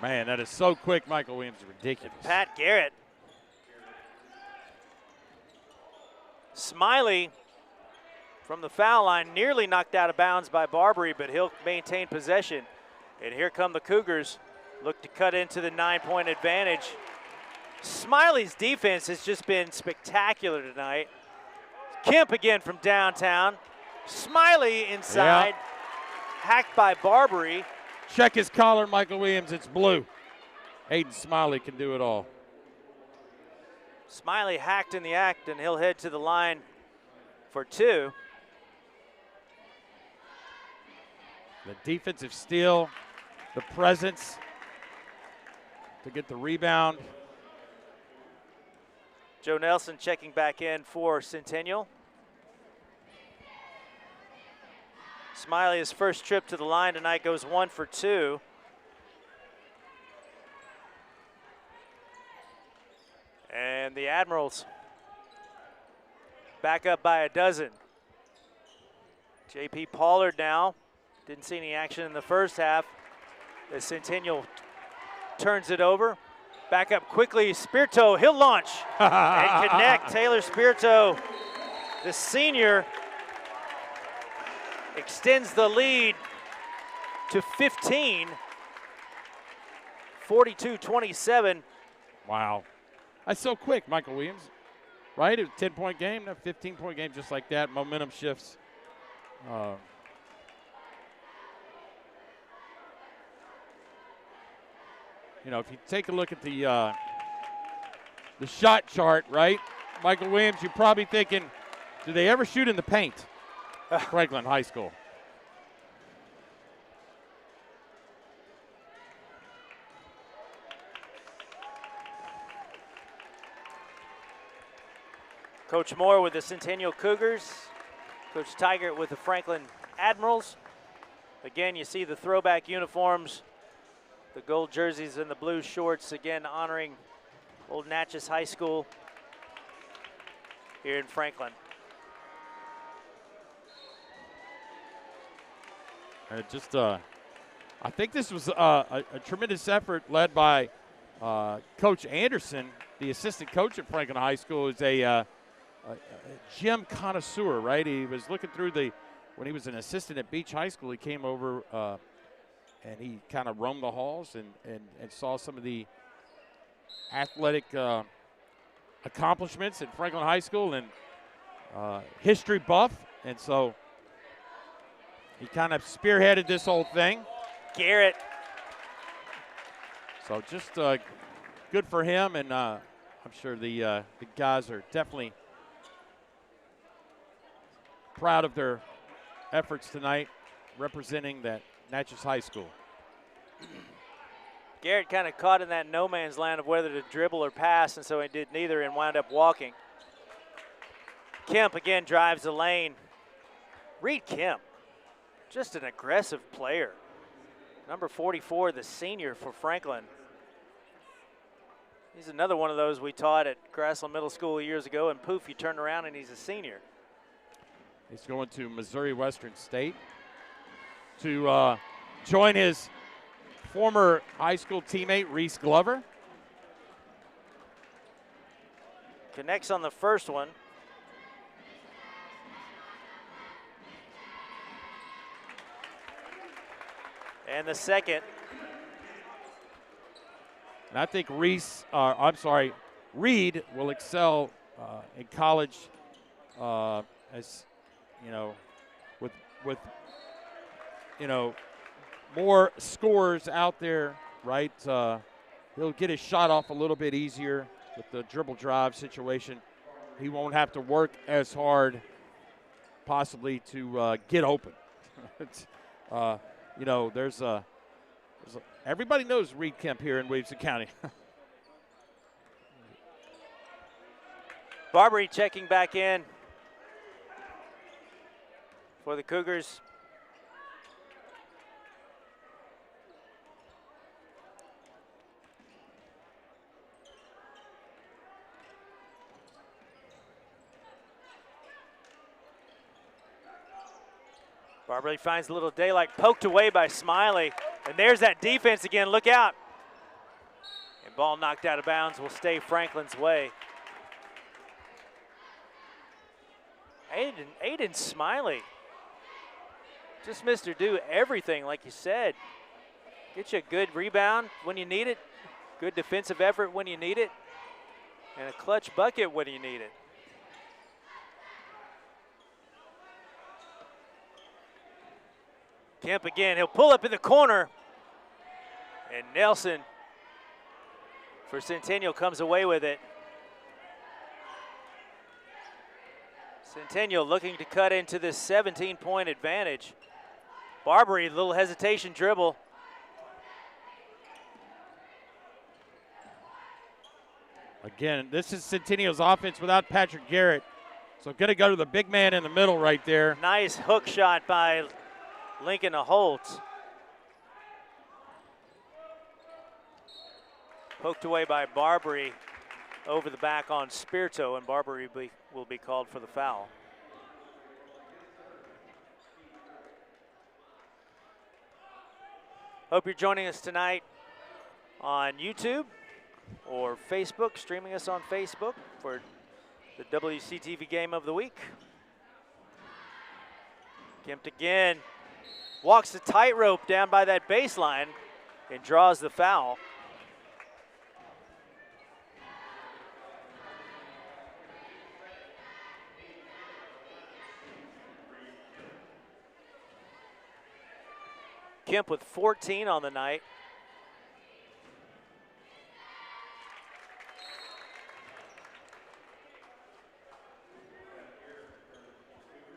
Man, that is so quick, Michael Williams, ridiculous. Pat Garrett. Smiley from the foul line, nearly knocked out of bounds by Barbary, but he'll maintain possession. And here come the Cougars, look to cut into the 9-point advantage. Smiley's defense has just been spectacular tonight. Kemp again from downtown. Smiley inside, hacked by Barbary. Check his collar, Michael Williams, it's blue. Aiden Smiley can do it all. Smiley hacked in the act, and he'll head to the line for 2. The defensive steal, the presence to get the rebound. Joe Nelson checking back in for Centennial. Smiley, his first trip to the line tonight, goes 1 for 2. And the Admirals back up by a dozen. J.P. Pollard now. Didn't see any action in the first half. The Centennial turns it over. Back up quickly, Spirito, he'll launch and connect. Taylor Spirito, the senior, extends the lead to 15, 42-27. Wow. That's so quick, Michael Williams, right? A 10-point game, a 15-point game just like that. Momentum shifts. You know, if you take a look at the shot chart, right, Michael Williams, you're probably thinking, do they ever shoot in the paint? Franklin High School. Coach Moore with the Centennial Cougars. Coach Tigert with the Franklin Admirals. Again, you see the throwback uniforms, the gold jerseys and the blue shorts, again honoring old Natchez High School here in Franklin. And just I think this was a tremendous effort led by Coach Anderson, the assistant coach at Franklin High School, is a gym connoisseur, right? He was looking through when he was an assistant at Beach High School, he came over and he kind of roamed the halls and saw some of the athletic accomplishments at Franklin High School, and history buff, and so he kind of spearheaded this whole thing. Garrett. So just good for him, and I'm sure the guys are definitely proud of their efforts tonight representing that Natchez High School. Garrett kind of caught in that no man's land of whether to dribble or pass, and so he did neither and wound up walking. Kemp again drives the lane. Reed Kemp, just an aggressive player. Number 44, the senior for Franklin. He's another one of those we taught at Grassland Middle School years ago, and poof, you turn around and he's a senior. He's going to Missouri Western State to join his former high school teammate, Reese Glover. Connects on the first one. And the second. And I think Reed will excel in college, as you know, with more scores out there, right? He'll get his shot off a little bit easier with the dribble drive situation. He won't have to work as hard, possibly, to get open. Everybody knows Reed Kemp here in Williamson County. Barbary checking back in for the Cougars. Barbary finds a little daylight, poked away by Smiley. And there's that defense again, look out. And ball knocked out of bounds will stay Franklin's way. Aiden Smiley, just Mr. Do everything like you said. Get you a good rebound when you need it, good defensive effort when you need it, and a clutch bucket when you need it. Kemp again, he'll pull up in the corner. And Nelson for Centennial comes away with it. Centennial looking to cut into this 17-point advantage. Barbary, a little hesitation dribble. Again, this is Centennial's offense without Patrick Garrett. So going to go to the big man in the middle right there. Nice hook shot by Lincoln Holtz. Poked away by Barbary over the back on Spirito, and Barbary will be called for the foul. Hope you're joining us tonight on YouTube or Facebook, streaming us on Facebook for the WCTV Game of the Week. Kemp again. Walks the tightrope down by that baseline and draws the foul. Kemp with 14 on the night.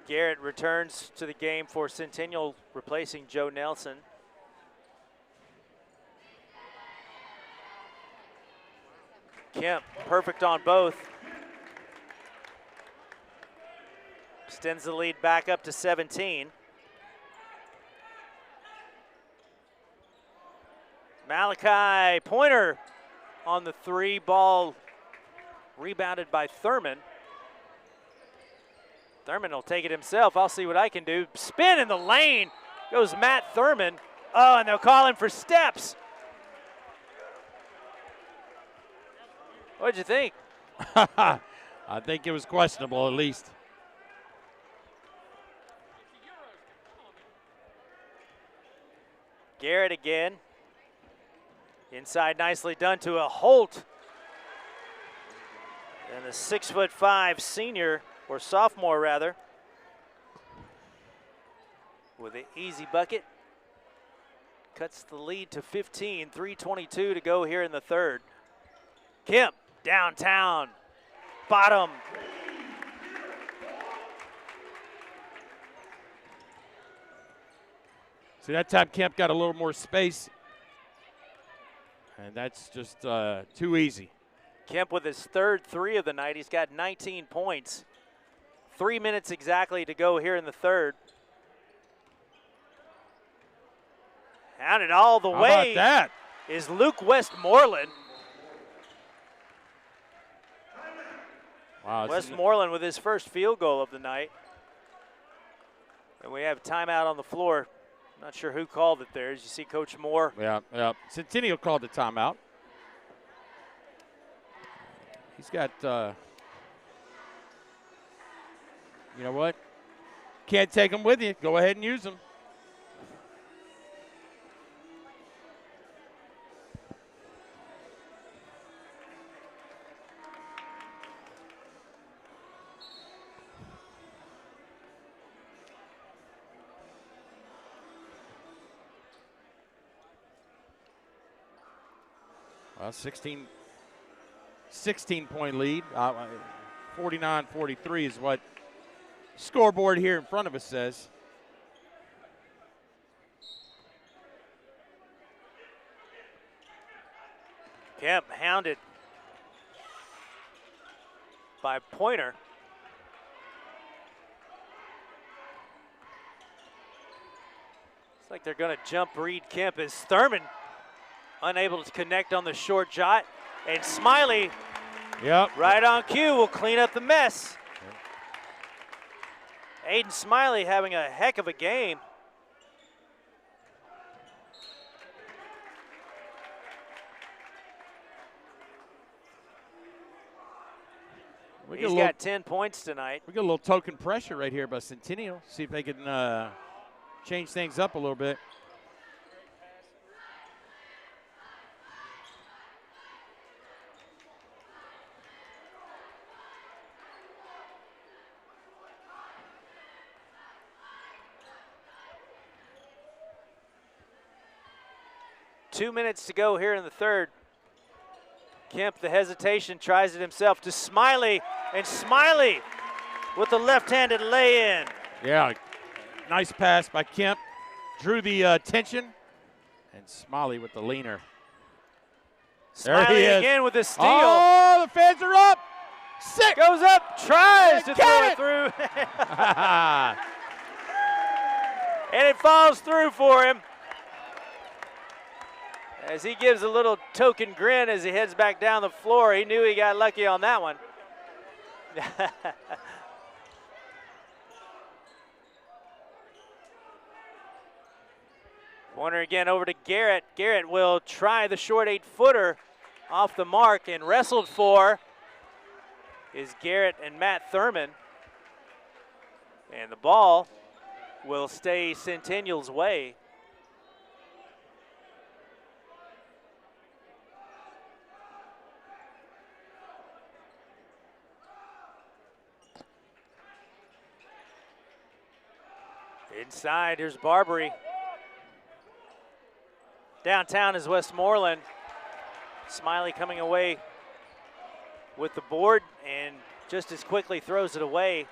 Garrett returns to the game for Centennial, replacing Joe Nelson. Kemp, perfect on both. Extends the lead back up to 17. Malachi Pointer on the three, ball rebounded by Thurman. Thurman will take it himself. I'll see what I can do. Spin in the lane goes Matt Thurman. Oh, and they'll call him for steps. What'd you think? I think it was questionable at least. Garrett again. Inside, nicely done to a Holt. And the 6'5" senior, or sophomore rather, with an easy bucket. Cuts the lead to 15, 3:22 to go here in the third. Kemp, downtown, bottom. See, that time Kemp got a little more space, and that's just too easy. Kemp with his third three of the night. He's got 19 points. 3 minutes exactly to go here in the third. Hounded all the How way about that? Is Luke Westmoreland. Wow, Westmoreland with his first field goal of the night. And we have timeout on the floor. Not sure who called it there. As you see Coach Moore. Yeah. Centennial called the timeout. He's got, you know what? Can't take them with you. Go ahead and use them. Well, 16-point lead. 49-43 is what scoreboard here in front of us says. Kemp hounded by Pointer. It's like they're going to jump Reed Kemp as Thurman unable to connect on the short shot. And Smiley, right on cue, will clean up the mess. Aiden Smiley having a heck of a game. He's got 10 points tonight. We got a little token pressure right here by Centennial. See if they can change things up a little bit. Two minutes to go here in the third. Kemp, the hesitation, tries it himself to Smiley, and Smiley with the left-handed lay-in. Yeah, nice pass by Kemp. Drew the tension, and Smiley with the leaner. Smiley again with the steal. Oh, the fans are up. Six. Goes up, tries to throw it through. And it falls through for him. As he gives a little token grin as he heads back down the floor. He knew he got lucky on that one. Corner again over to Garrett. Garrett will try the short 8-footer off the mark, and wrestled for is Garrett and Matt Thurman. And the ball will stay Centennial's way. Inside, here's Barbary. Downtown is Westmoreland. Smiley coming away with the board and just as quickly throws it away.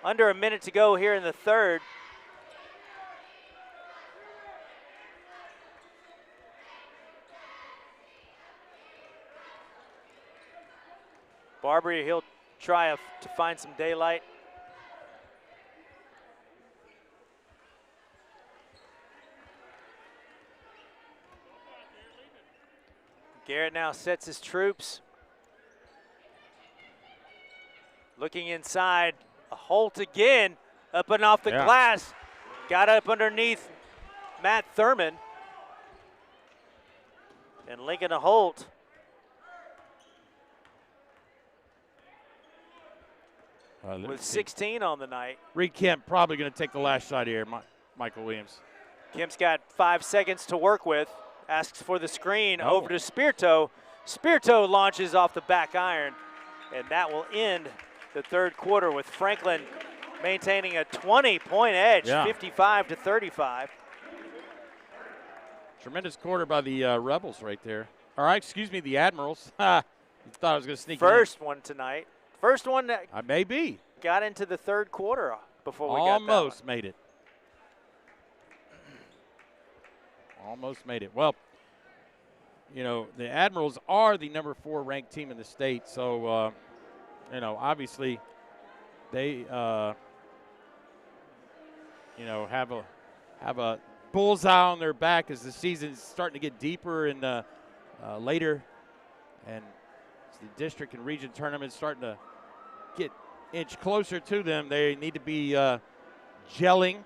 Under a minute to go here in the third. Barbary, he'll try to find some daylight. Garrett now sets his troops. Looking inside, a Holt again, up and off the glass. Got up underneath Matt Thurman. And Lincoln Holt. With 16 on the night. Reed Kemp probably going to take the last shot here, Michael Williams. Kemp's got 5 seconds to work with. Asks for the screen over to Spirito. Spirito launches off the back iron. And that will end the third quarter with Franklin maintaining a 20-point edge, 55-35. Tremendous quarter by the Rebels right there. All right, excuse me, the Admirals. You thought I was going to sneak First one tonight. First one that maybe got into the third quarter before we almost made it. Almost made it. Well, you know, the Admirals are the number 4 ranked team in the state, so you know, obviously they you know, have a bullseye on their back as the season's starting to get deeper and later, and the district and region tournaments starting to inch closer to them. They need to be gelling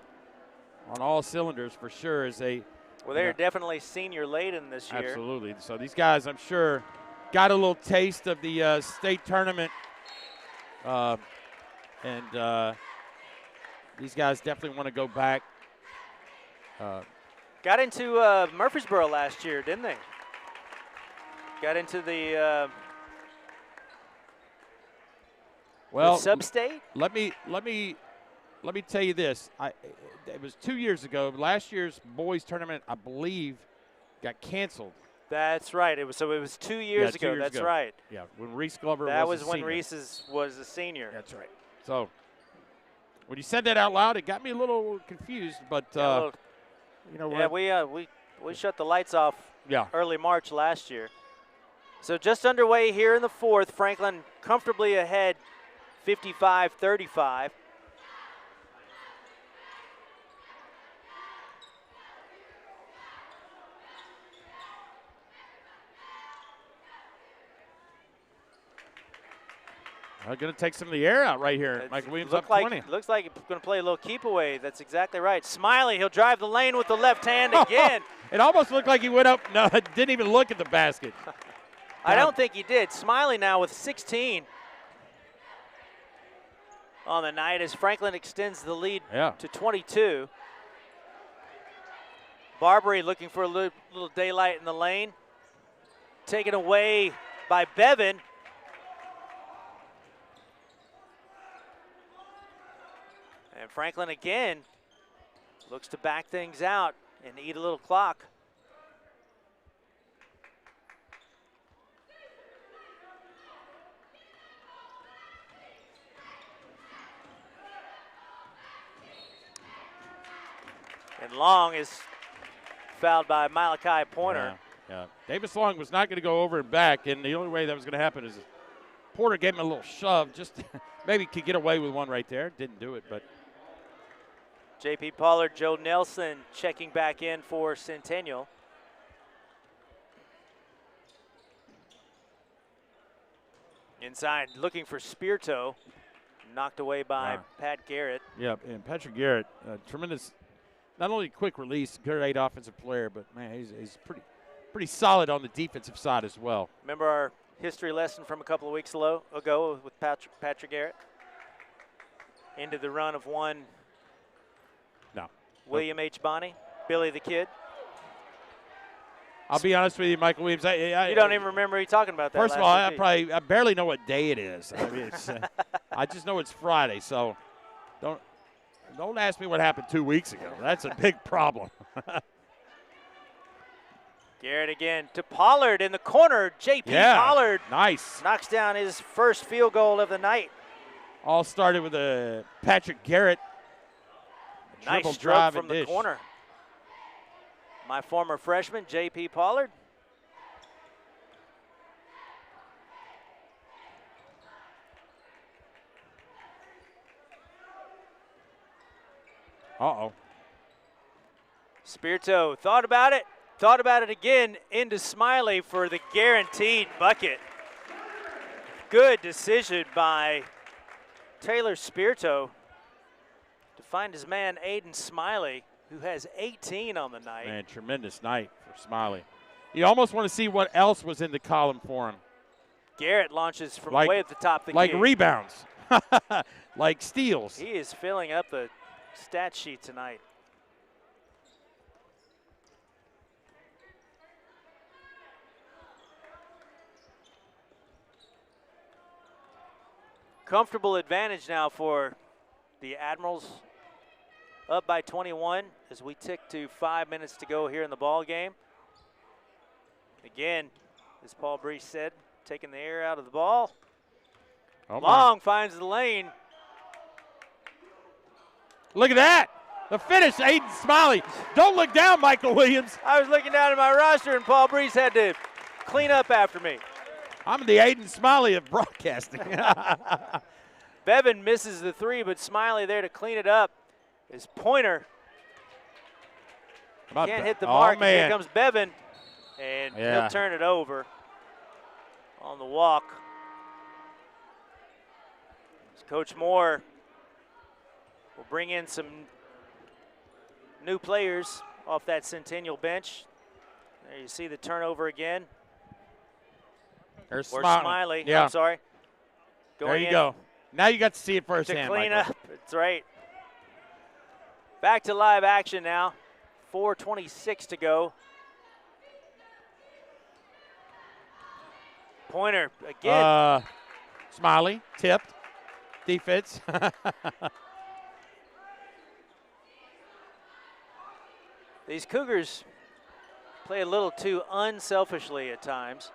on all cylinders for sure as they. Well, they're definitely senior laden this year. Absolutely. So these guys, I'm sure, got a little taste of the state tournament, and these guys definitely want to go back. Got into Murfreesboro last year, didn't they? Got into the sub-state. Let me tell you this. It was 2 years ago. Last year's boys tournament, I believe, got canceled. That's right. It was 2 years ago. That's right. Yeah, when Reese Glover that was a when senior. Reese was a senior. That's right. So when you said that out loud, it got me a little confused. But you know what? Yeah, we shut the lights off. Yeah. Early March last year. So just underway here in the fourth. Franklin comfortably ahead, 55-35. I'm going to take some of the air out right here. Michael Williams up 20. Looks like he's going to play a little keep away. That's exactly right. Smiley, he'll drive the lane with the left hand again. It almost looked like he went up. No, didn't even look at the basket. I don't think he did. Smiley now with 16 on the night as Franklin extends the lead to 22. Barbary looking for a little daylight in the lane. Taken away by Bevan. And Franklin again looks to back things out and eat a little clock. And Long is fouled by Malachi Pointer. Yeah. Davis Long was not going to go over and back, and the only way that was going to happen is Porter gave him a little shove, just maybe could get away with one right there. Didn't do it, but. J.P. Pollard, Joe Nelson checking back in for Centennial. Inside, looking for Spirito, knocked away by Pat Garrett. Yeah, and Patrick Garrett, tremendous, not only quick release, great offensive player, but man, he's pretty solid on the defensive side as well. Remember our history lesson from a couple of weeks ago with Patrick Garrett? Into the run of one. No. William H. Bonney, Billy the Kid. I'll be honest with you, Michael Williams. You don't even remember you talking about that. First of all, I barely know what day it is. I mean, I just know it's Friday, so don't ask me what happened 2 weeks ago. That's a big problem. Garrett again to Pollard in the corner. J.P. Pollard knocks down his first field goal of the night. All started with a Patrick Garrett. Nice stroke from the corner. My former freshman, J.P. Pollard. Uh-oh. Spirito thought about it again, into Smiley for the guaranteed bucket. Good decision by Taylor Spirito to find his man Aiden Smiley, who has 18 on the night. Man, tremendous night for Smiley. You almost want to see what else was in the column for him. Garrett launches from way at the top of the like key. Rebounds, like steals. He is filling up the stat sheet tonight. Comfortable advantage now for the Admirals, up by 21 as we tick to 5 minutes to go here in the ball game. Again, as Paul Brees said, taking the air out of the ball. Oh, Long finds the lane. Look at that. The finish, Aiden Smiley. Don't look down, Michael Williams. I was looking down at my roster, and Paul Brees had to clean up after me. I'm the Aiden Smiley of broadcasting. Bevan misses the three, but Smiley there to clean it up. His pointer can't hit the mark. Man. Here comes Bevan, and he'll turn it over on the walk. Coach Moore will bring in some new players off that Centennial bench. There you see the turnover again. There's Smiley. Yeah. I'm sorry. There you go. Now you got to see it To firsthand, clean Michael. up. That's right. Back to live action now. 4:26 to go. Pointer again. Smiley, tipped. Defense. These Cougars play a little too unselfishly at times.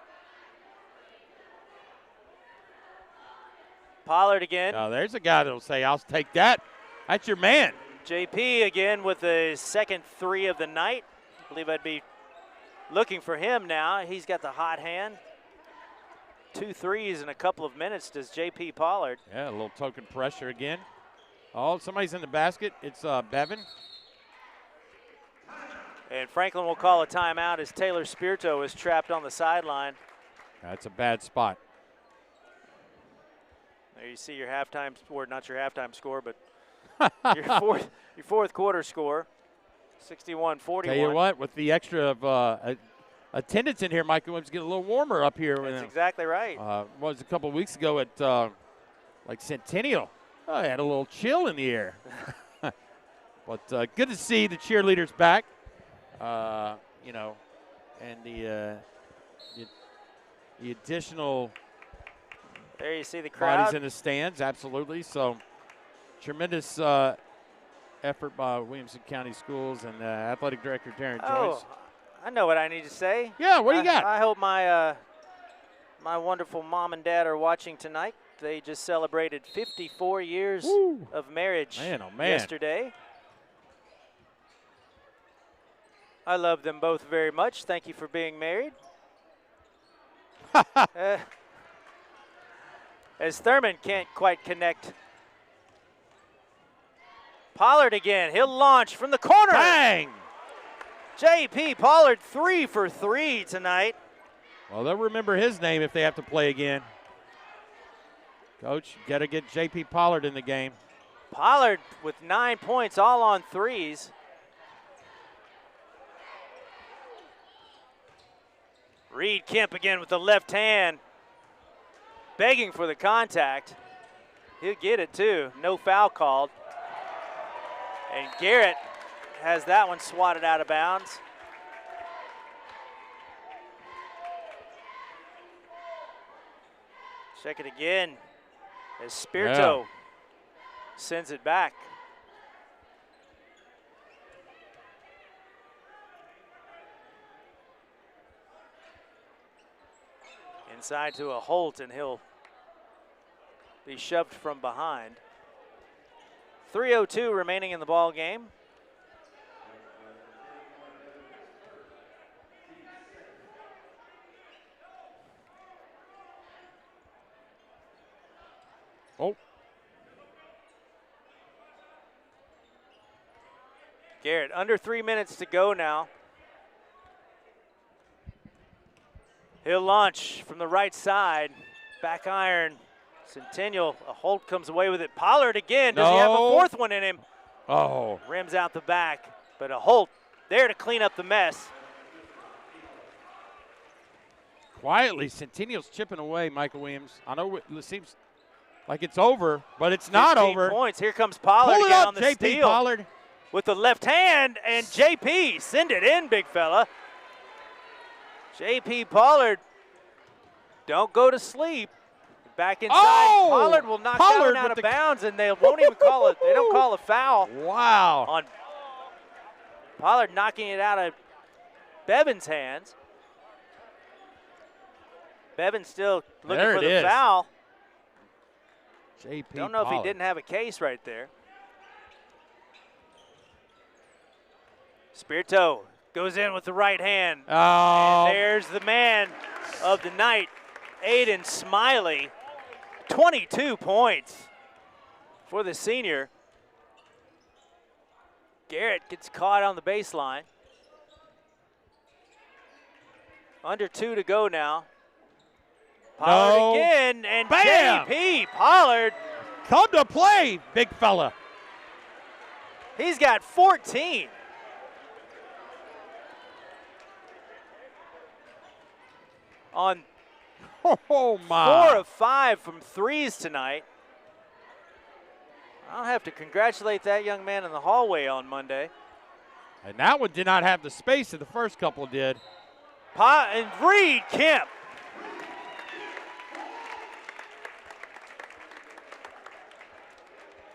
Pollard again. Oh, there's a guy that'll say, I'll take that. That's your man. JP again with the second three of the night. I believe I'd be looking for him now. He's got the hot hand. 2 threes in a couple of minutes does JP Pollard. Yeah, a little token pressure again. Oh, somebody's in the basket. It's Bevan. And Franklin will call a timeout as Taylor Spirito is trapped on the sideline. That's a bad spot. There you see your halftime, or not your halftime score, but your fourth quarter score, 61-41. Tell you what, with the extra of attendance in here, Michael Williams get a little warmer up here. That's exactly right. Was a couple of weeks ago at like Centennial. I had a little chill in the air. But good to see the cheerleaders back. You know, and the additional. There you see the crowd. Bodies in the stands, absolutely. So tremendous effort by Williamson County Schools and Athletic Director Darren Joyce. I know what I need to say. Yeah, what do you got? I hope my my wonderful mom and dad are watching tonight. They just celebrated 54 years of marriage yesterday. I love them both very much. Thank you for being married. As Thurman can't quite connect. Pollard again. He'll launch from the corner. Bang! J.P. Pollard 3 for 3 tonight. Well, they'll remember his name if they have to play again. Coach, got to get J.P. Pollard in the game. Pollard with 9 points, all on threes. Reed Kemp again with the left hand. Begging for the contact. He'll get it too. No foul called. And Garrett has that one swatted out of bounds. Check it again as Spirito sends it back. Inside to a Holt, and he'll be shoved from behind. 3:02 remaining in the ball game. Oh. Garrett, under 3 minutes to go now. He'll launch from the right side. Back iron. Centennial, a Holt comes away with it. Pollard again. Does he have a fourth one in him? Oh. Rims out the back. But a Holt there to clean up the mess. Quietly, Centennial's chipping away, Michael Williams. I know it seems like it's over, but it's not over. Points. Here comes Pollard Pull it again up, on the JP steal. Pollard. With the left hand, and JP send it in, big fella. JP Pollard, don't go to sleep. Back inside, Oh! Pollard will knock that one out of bounds, and they won't even call it. They don't call a foul. Wow. On Pollard knocking it out of Bevan's hands. Bevan still looking for the foul. JP Don't know Pollard. if he didn't have a case right there. Spirito goes in with the right hand. Oh. And there's the man of the night, Aiden Smiley. 22 points for the senior. Garrett gets caught on the baseline. Under 2 to go now. Pollard again, and Bam! JP Pollard. Come to play, big fella. He's got 14. On Oh, my. 4 of 5 from threes tonight. I'll have to congratulate that young man in the hallway on Monday. And that one did not have the space that the first couple did. And Reed Kemp.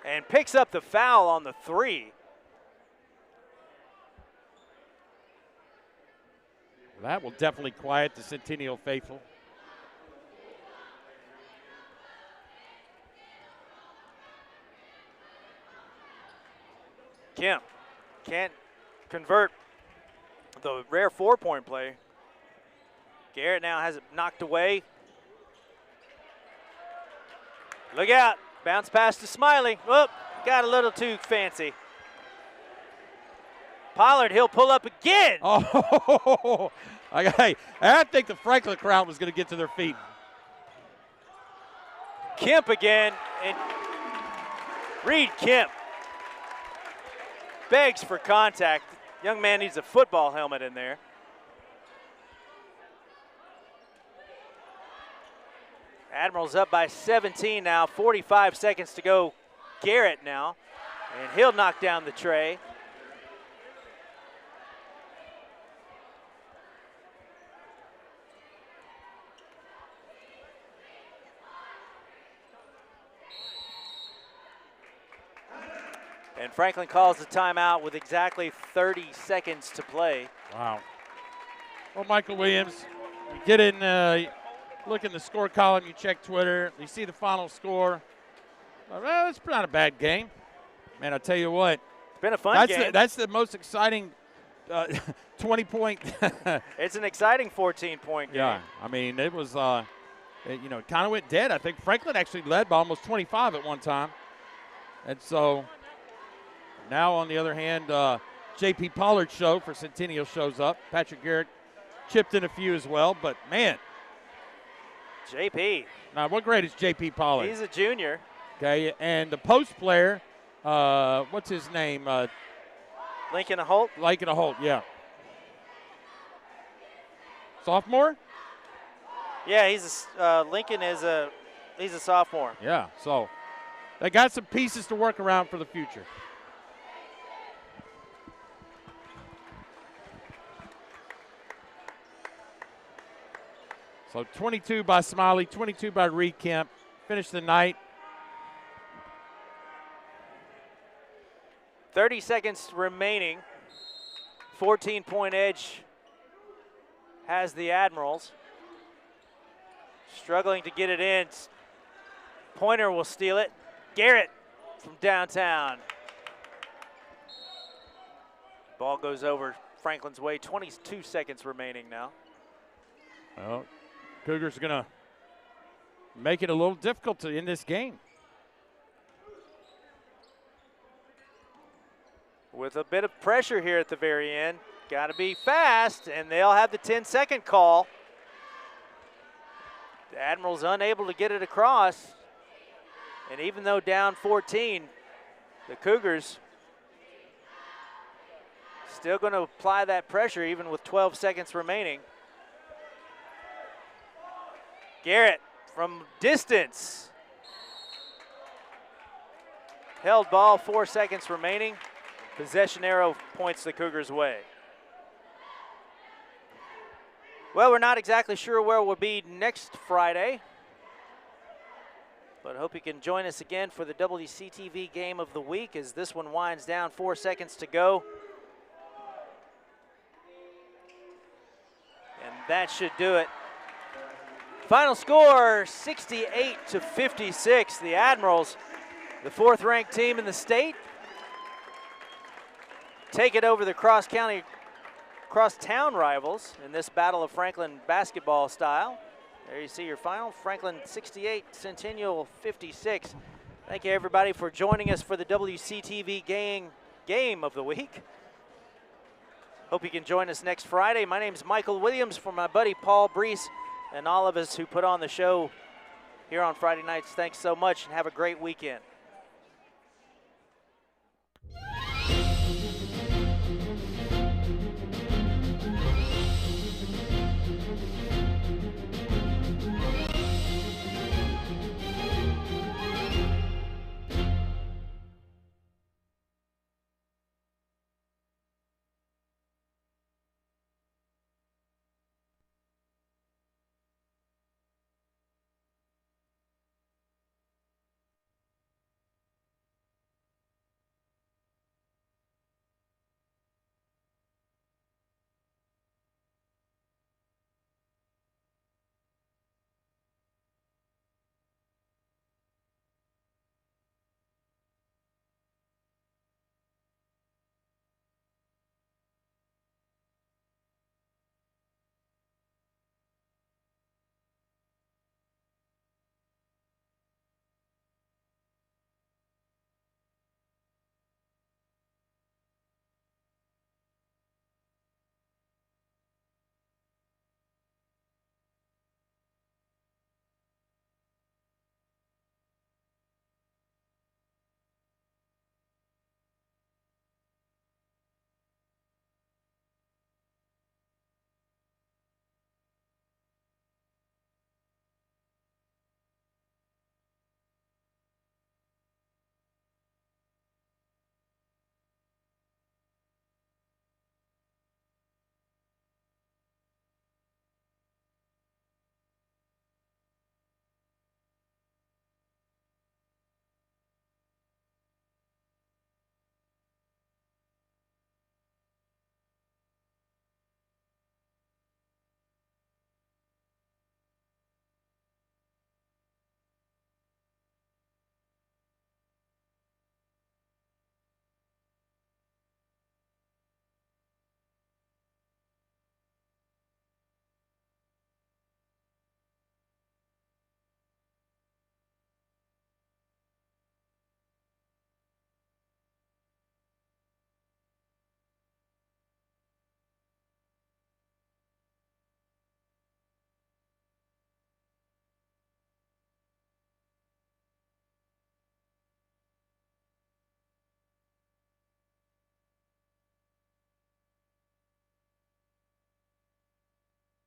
And picks up the foul on the 3. That will definitely quiet the Centennial faithful. Kemp can't convert the rare 4-point play. Garrett now has it knocked away. Look out. Bounce pass to Smiley. Whoop, got a little too fancy. Pollard, he'll pull up again. Oh, I think the Franklin crowd was going to get to their feet. Kemp again, and Reed Kemp begs for contact. Young man needs a football helmet in there. Admirals up by 17 now, 45 seconds to go. Garrett now, and he'll knock down the tray. And Franklin calls the timeout with exactly 30 seconds to play. Wow. Well, Michael Williams, you get in, look in the score column, you check Twitter, you see the final score. Well, it's not a bad game. Man, I'll tell you what. It's been a fun game. That's the most exciting 20-point. It's an exciting 14-point game. Yeah, I mean, it was, it kind of went dead. I think Franklin actually led by almost 25 at one time. And so now, on the other hand, J.P. Pollard's show for Centennial shows up. Patrick Garrett chipped in a few as well, but, man. JP. Now, what grade is J.P. Pollard? He's a junior. Okay, and the post player, what's his name? Lincoln Holt. Lincoln Holt, yeah. Sophomore? Yeah, Lincoln is he's a sophomore. Yeah, so they got some pieces to work around for the future. So 22 by Smiley, 22 by Reed Kemp. Finish the night. 30 seconds remaining. 14-point edge has the Admirals. Struggling to get it in. Pointer will steal it. Garrett from downtown. Ball goes over Franklin's way. 22 seconds remaining now. Well, Cougars are going to make it a little difficult to end this game. With a bit of pressure here at the very end. Got to be fast, and they'll have the 10-second call. The Admirals unable to get it across. And even though down 14, the Cougars Still going to apply that pressure even with 12 seconds remaining. Garrett from distance. Held ball, 4 seconds remaining. Possession arrow points the Cougars' way. Well, we're not exactly sure where we'll be next Friday, but hope you can join us again for the WCTV game of the week as this one winds down. 4 seconds to go. And that should do it. Final score, 68-56. The Admirals, the 4th-ranked team in the state, take it over the crosstown rivals in this Battle of Franklin basketball style. There you see your final, Franklin 68, Centennial 56. Thank you everybody for joining us for the WCTV game of the week. Hope you can join us next Friday. My name is Michael Williams, for my buddy Paul Brees and all of us who put on the show here on Friday nights. Thanks so much and have a great weekend.